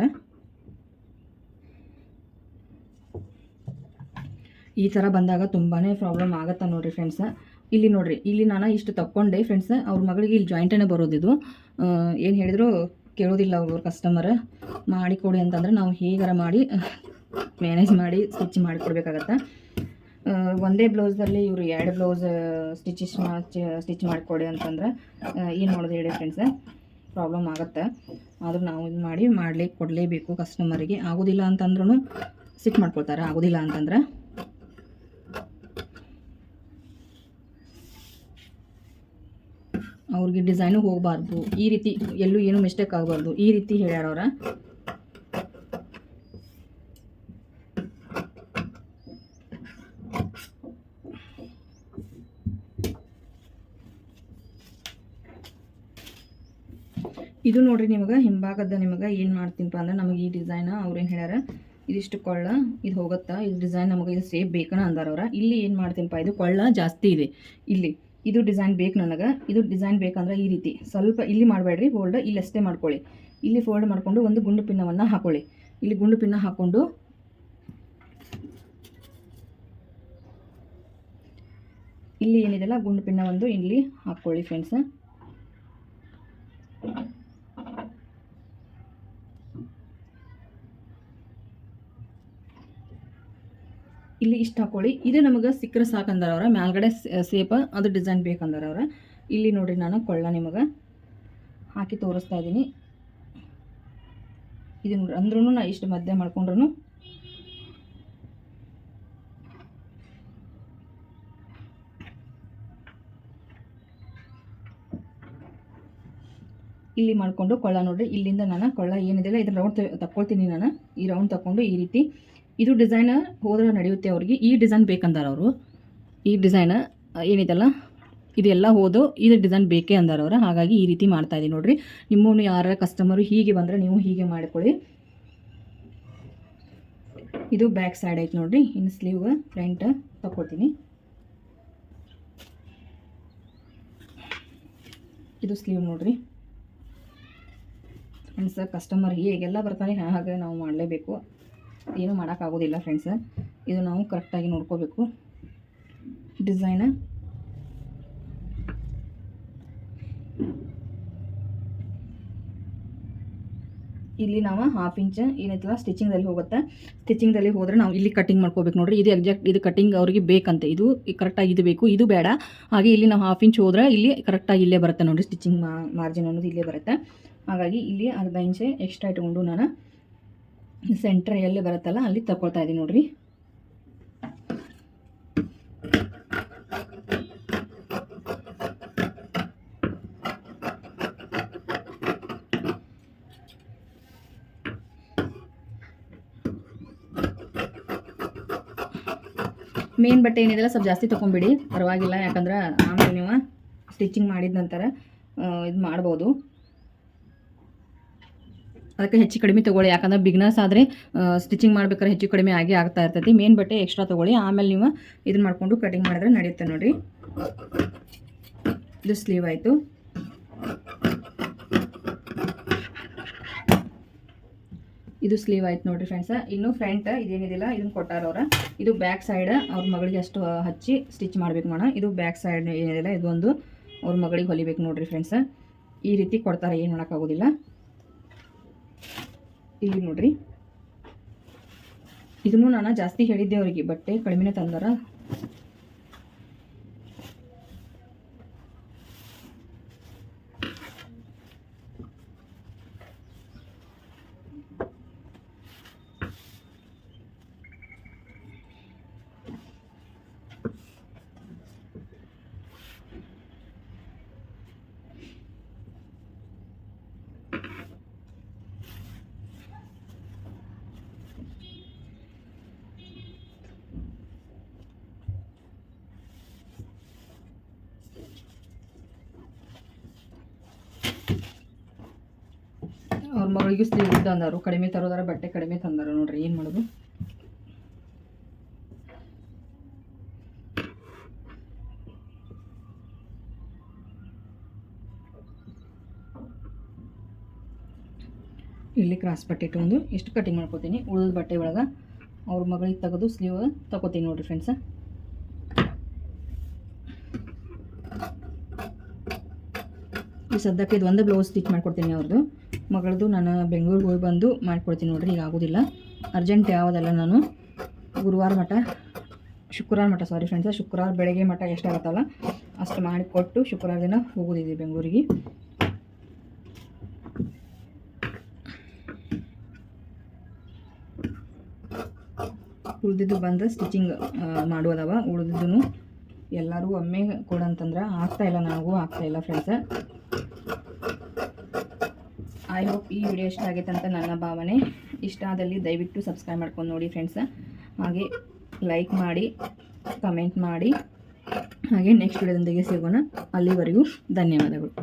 ಈ ಥರ ಬಂದಾಗ ತುಂಬಾ ಪ್ರಾಬ್ಲಮ್ ಆಗುತ್ತೆ ನೋಡ್ರಿ ಫ್ರೆಂಡ್ಸ. ಇಲ್ಲಿ ನೋಡ್ರಿ, ಇಲ್ಲಿ ನಾನು ಇಷ್ಟು ತಕ್ಕೊಂಡೆ ಫ್ರೆಂಡ್ಸ್. ಅವ್ರ ಮಗಳಿಗೆ ಇಲ್ಲಿ ಜಾಯಿಂಟೇ ಬರೋದಿದು. ಏನು ಹೇಳಿದ್ರು ಕೇಳೋದಿಲ್ಲ ಅವ್ರ ಕಸ್ಟಮರ್. ಮಾಡಿಕೊಡಿ ಅಂತಂದ್ರೆ ನಾವು ಹೇಗಾರ ಮಾಡಿ ಮ್ಯಾನೇಜ್ ಮಾಡಿ ಸ್ಟಿಚ್ ಮಾಡಿಕೊಡ್ಬೇಕಾಗತ್ತೆ. ಒಂದೇ ಬ್ಲೌಸಲ್ಲಿ ಇವರು 2 ಬ್ಲೌಸ್ ಸ್ಟಿಚ್ ಮಾಡಿಕೊಡಿ ಅಂತಂದ್ರೆ ಏನು ಮಾಡೋದು ಹೇಳಿ ಫ್ರೆಂಡ್ಸ, ಪ್ರಾಬ್ಲಮ್ ಆಗುತ್ತೆ. ಆದರೂ ನಾವು ಇದು ಮಾಡ್ಲಿಕ್ಕೆ ಕೊಡಲೇಬೇಕು ಕಸ್ಟಮರಿಗೆ. ಆಗೋದಿಲ್ಲ ಅಂತಂದ್ರೂ ಸ್ಟಿಚ್ ಮಾಡ್ಕೊಳ್ತಾರೆ, ಆಗೋದಿಲ್ಲ ಅಂತಂದ್ರೆ. ಅವ್ರಿಗೆ ಡಿಸೈನು ಹೋಗಬಾರ್ದು, ಈ ರೀತಿ ಎಲ್ಲೂ ಏನೂ ಮಿಸ್ಟೇಕ್ ಆಗಬಾರ್ದು, ಈ ರೀತಿ ಹೇಳ್ಯಾರ ಅವ್ರ. ಇದು ನೋಡ್ರಿ, ನಿಮಗೆ ಹಿಂಭಾಗದ ನಿಮಗೆ ಏನು ಮಾಡ್ತೀನಪ್ಪ ಅಂದ್ರೆ, ನಮಗೆ ಈ ಡಿಸೈನ್ ಅವ್ರೇನು ಹೇಳ್ಯಾರ, ಇದಿಷ್ಟು ಕೊಳ್ಳ ಇದು ಹೋಗುತ್ತಾ, ಇದು ಡಿಸೈನ್ ನಮಗೆ ಇದು ಸೇಫ್ ಬೇಕನ ಅಂದಾರ ಅವ್ರ. ಇಲ್ಲಿ ಏನು ಮಾಡ್ತೀನಪ್ಪ, ಇದು ಕೊಳ್ಳ ಜಾಸ್ತಿ ಇದೆ ಇಲ್ಲಿ, ಇದು ಡಿಸೈನ್ ಬೇಕು ನನಗೆ. ಇದು ಡಿಸೈನ್ ಬೇಕಂದ್ರೆ ಈ ರೀತಿ ಸ್ವಲ್ಪ ಇಲ್ಲಿ ಮಾಡಬೇಡ್ರಿ ಫೋಲ್ಡ್, ಇಲ್ಲಿ ಅಷ್ಟೇ ಮಾಡ್ಕೊಳ್ಳಿ. ಇಲ್ಲಿ ಫೋಲ್ಡ್ ಮಾಡಿಕೊಂಡು ಒಂದು ಗುಂಡು ಪಿನ್ನವನ್ನು ಹಾಕೊಳ್ಳಿ. ಇಲ್ಲಿ ಗುಂಡು ಪಿನ್ನ ಹಾಕ್ಕೊಂಡು ಇಲ್ಲಿ ಏನಿದೆಲ್ಲ ಗುಂಡು ಪಿನ್ನ ಒಂದು ಇಲ್ಲಿ ಹಾಕ್ಕೊಳ್ಳಿ ಫ್ರೆಂಡ್ಸ್. ಇಲ್ಲಿ ಇಷ್ಟು ಹಾಕೊಳ್ಳಿ. ಇದು ನಮಗೆ ಸಿಕ್ಕರೆ ಸಾಕಂದಾರ ಅವ್ರ. ಮ್ಯಾಲ್ಗಡೆ ಸೇಪ ಅದು ಡಿಸೈನ್ ಬೇಕಂದಾರ ಅವ್ರ. ಇಲ್ಲಿ ನೋಡಿರಿ, ನಾನು ಕೊಳ್ಳ ನಿಮಗೆ ಹಾಕಿ ತೋರಿಸ್ತಾ ಇದ್ದೀನಿ. ಇದು ನೋಡ್ರಿ, ಅಂದ್ರೂ ನಾ ಇಷ್ಟು ಮಧ್ಯೆ ಮಾಡ್ಕೊಂಡ್ರು ಇಲ್ಲಿ ಮಾಡಿಕೊಂಡು ಕೊಳ್ಳ ನೋಡ್ರಿ, ಇಲ್ಲಿಂದ ನಾನು ಕೊಳ್ಳ ಏನಿದೆಲ್ಲ ಇದನ್ನ ರೌಂಡ್ ತಕ್ಕೊಳ್ತೀನಿ. ನಾನು ಈ ರೌಂಡ್ ತಗೊಂಡು ಈ ರೀತಿ, ಇದು ಡಿಸೈನ್ ಹೋದ್ರೆ ನಡೆಯುತ್ತೆ ಅವ್ರಿಗೆ. ಈ ಡಿಸೈನ್ ಬೇಕಂದಾರ ಅವರು. ಈ ಡಿಸೈನ್ ಏನಿದೆಲ್ಲ ಇದೆಲ್ಲ ಹೋದು ಇದು ಡಿಸೈನ್ ಬೇಕೇ ಅಂದಾರ ಅವ್ರು. ಹಾಗಾಗಿ ಈ ರೀತಿ ಮಾಡ್ತಾಯಿದ್ದೀನಿ ನೋಡ್ರಿ. ನಿಮ್ಮನ್ನು ಯಾರ ಕಸ್ಟಮರು ಹೀಗೆ ಬಂದರೆ ನೀವು ಹೀಗೆ ಮಾಡಿಕೊಳ್ಳಿ. ಇದು ಬ್ಯಾಕ್ ಸೈಡ್ ಐತೆ ನೋಡ್ರಿ. ಇನ್ನು ಸ್ಲೀವ್ ಫ್ರಂಟ್ ತಗೊಳ್ತೀನಿ. ಇದು ಸ್ಲೀವ್ ನೋಡ್ರಿ ಫ್ರೆಂಡ್ಸ್. ಕಸ್ಟಮರ್ ಹೇಗೆಲ್ಲ ಬರ್ತಾರೆ ಹಾಗೆ ನಾವು ಮಾಡಲೇಬೇಕು, ಏನೂ ಮಾಡೋಕ್ಕಾಗೋದಿಲ್ಲ ಫ್ರೆಂಡ್ಸ್. ಇದು ನಾವು ಕರೆಕ್ಟಾಗಿ ನೋಡ್ಕೋಬೇಕು. ಡಿಸೈನ್ ಇಲ್ಲಿ ನಾವು 1/2 ಇಂಚ್ ಏನೈತಲ್ಲ ಸ್ಟಿಚಿಂಗ್ದಲ್ಲಿ ಹೋಗುತ್ತೆ. ಸ್ಟಿಚಿಂಗ್ದಲ್ಲಿ ಹೋದರೆ ನಾವು ಇಲ್ಲಿ ಕಟ್ಟಿಂಗ್ ಮಾಡ್ಕೋಬೇಕು ನೋಡ್ರಿ. ಇದು ಎಕ್ಸಾಕ್ಟ್ ಇದು ಕಟ್ಟಿಂಗ್ ಅವ್ರಿಗೆ ಬೇಕಂತೆ. ಇದು ಕರೆಕ್ಟಾಗಿ ಇದು ಬೇಕು, ಇದು ಬೇಡ. ಹಾಗೆ ಇಲ್ಲಿ ನಾವು 1/2 ಇಂಚ್ ಹೋದ್ರೆ ಇಲ್ಲಿ ಕರೆಕ್ಟಾಗಿ ಇಲ್ಲೇ ಬರುತ್ತೆ ನೋಡಿರಿ. ಸ್ಟಿಚಿಂಗ್ ಮಾರ್ಜಿನ್ ಅನ್ನೋದು ಇಲ್ಲೇ ಬರುತ್ತೆ. ಹಾಗಾಗಿ ಇಲ್ಲಿ ಅರ್ಧ ಇಂಚ್ ಎಕ್ಸ್ಟ್ರಾ ಇಟ್ಕೊಂಡು ನಾನು ಸೆಂಟ್ರ್ ಎಲ್ಲಿ ಬರುತ್ತಲ್ಲ ಅಲ್ಲಿ ತಗೊಳ್ತಾ ಇದ್ದೀನಿ ನೋಡ್ರಿ. ಮೇನ್ ಬಟ್ಟೆ ಏನಿದೆಲ್ಲ ಸ್ವಲ್ಪ ಜಾಸ್ತಿ ತೊಗೊಂಬಿಡಿ, ಪರವಾಗಿಲ್ಲ. ಯಾಕಂದ್ರೆ ಆಮೇಲೆ ನೀವು ಸ್ಟಿಚಿಂಗ್ ಮಾಡಿದ ನಂತರ ಇದು ಮಾಡ್ಬೋದು. ಅದಕ್ಕೆ ಹೆಚ್ಚು ಕಡಿಮೆ ತೊಗೊಳ್ಳಿ. ಯಾಕಂದ್ರೆ ಬಿಗ್ನರ್ಸ್ ಆದರೆ ಸ್ಟಿಚಿಂಗ್ ಮಾಡ್ಬೇಕಾದ್ರೆ ಹೆಚ್ಚು ಕಡಿಮೆ ಆಗಿ ಆಗ್ತಾ ಇರ್ತೈತಿ. ಮೇನ್ ಬಟ್ಟೆ ಎಕ್ಸ್ಟ್ರಾ ತೊಗೊಳ್ಳಿ, ಆಮೇಲೆ ನೀವು ಇದನ್ನ ಮಾಡಿಕೊಂಡು ಕಟಿಂಗ್ ಮಾಡಿದ್ರೆ ನಡೆಯುತ್ತೆ ನೋಡಿರಿ. ಇದು ಸ್ಲೀವ್ ಆಯಿತು. ಇದು ಸ್ಲೀವ್ ಆಯ್ತು ನೋಡಿರಿ ಫ್ರೆಂಡ್ಸ. ಇನ್ನು ಫ್ರಂಟ್ ಇದೇನಿದಿಲ್ಲ ಇದನ್ನು ಕೊಟ್ಟಾರ ಅವ್ರ. ಇದು ಬ್ಯಾಕ್ ಸೈಡ್ ಅವ್ರ ಮಗಳಿಗೆ ಅಷ್ಟು ಹಚ್ಚಿ ಸ್ಟಿಚ್ ಮಾಡ್ಬೇಕು ಮಾಡೋಣ. ಇದು ಬ್ಯಾಕ್ ಸೈಡ್ ಏನಿದಿಲ್ಲ ಇದೊಂದು ಅವ್ರ ಮಗಳಿಗೆ ಹೊಲಿಬೇಕು ನೋಡಿರಿ ಫ್ರೆಂಡ್ಸ. ಈ ರೀತಿ ಕೊಡ್ತಾರೆ, ಏನು ಮಾಡೋಕ್ಕಾಗೋದಿಲ್ಲ. ಇಲ್ಲಿ ನೋಡ್ರಿ, ಇದನ್ನು ನಾನು ಜಾಸ್ತಿ ಹೇಳಿದ್ದೆ ಅವರಿಗೆ, ಬಟ್ಟೆ ಕಡಿಮೆನೇ ತಂದಾರ. ಮಗಳಿಗೂ ಸ್ಲೀವ್ ಉದ್ದ ಅಂದರು, ಕಡಿಮೆ ತರೋದಾರ ಬಟ್ಟೆ ಕಡಿಮೆ ತಂದಾರ ನೋಡ್ರಿ, ಏನು ಮಾಡೋದು. ಇಲ್ಲಿ ಕ್ರಾಸ್ ಬಟ್ಟೆ ಇಟ್ಕೊಂಡು ಇಷ್ಟು ಕಟಿಂಗ್ ಮಾಡ್ಕೊತೀನಿ. ಉಳಿದ ಬಟ್ಟೆ ಒಳಗೆ ಅವ್ರ ಮಗಳಿಗೆ ತೆಗೆದು ಸ್ಲೀವ್ ತಗೋತೀನಿ ನೋಡಿರಿ ಫ್ರೆಂಡ್ಸ. ಈ ಸದ್ಯಕ್ಕೆ ಇದು ಒಂದು ಬ್ಲೌಸ್ ಸ್ಟಿಚ್ ಮಾಡ್ಕೊಡ್ತೀನಿ ಅವ್ರದ್ದು. ಮಗಳದು ನಾನು ಬೆಂಗಳೂರಿಗೆ ಹೋಗಿ ಬಂದು ಮಾಡ್ಕೊಡ್ತೀನಿ ನೋಡಿರಿ, ಈಗ ಆಗೋದಿಲ್ಲ, ಅರ್ಜೆಂಟ್ ಯಾವುದಲ್ಲ. ನಾನು ಶುಕ್ರವಾರ ಮಟ್ಟ ಫ್ರೆಂಡ್ಸ, ಶುಕ್ರವಾರ ಬೆಳಗ್ಗೆ ಮಟ್ಟ ಎಷ್ಟಾಗುತ್ತಲ್ಲ ಅಷ್ಟು ಮಾಡಿಕೊಟ್ಟು ಶುಕ್ರವಾರ ದಿನ ಹೋಗೋದಿದೆ ಬೆಂಗಳೂರಿಗೆ. ಉಳಿದಿದ್ದು ಬಂದು ಸ್ಟಿಚಿಂಗ್ ಮಾಡೋದವ. ಉಳಿದಿದ್ದು ಎಲ್ಲರೂ ಒಮ್ಮೆ ಕೊಡಂತಂದ್ರೆ ಆಗ್ತಾಯಿಲ್ಲ, ನನಗೂ ಆಗ್ತಾಯಿಲ್ಲ ಫ್ರೆಂಡ್ಸ. ಐ ಹೋಪ್ ಈ ವಿಡಿಯೋ ಇಷ್ಟ ಆಗೈತೆ ಅಂತ ನನ್ನ ಭಾವನೆ. ಇಷ್ಟ ಆದಲ್ಲಿ ದಯವಿಟ್ಟು ಸಬ್ಸ್ಕ್ರೈಬ್ ಮಾಡ್ಕೊಂಡು ನೋಡಿ ಫ್ರೆಂಡ್ಸ. ಹಾಗೆ ಲೈಕ್ ಮಾಡಿ, ಕಮೆಂಟ್ ಮಾಡಿ. ಹಾಗೆ ನೆಕ್ಸ್ಟ್ ವಿಡಿಯೋದೊಂದಿಗೆ ಸಿಗೋಣ. ಅಲ್ಲಿವರೆಗೂ ಧನ್ಯವಾದಗಳು.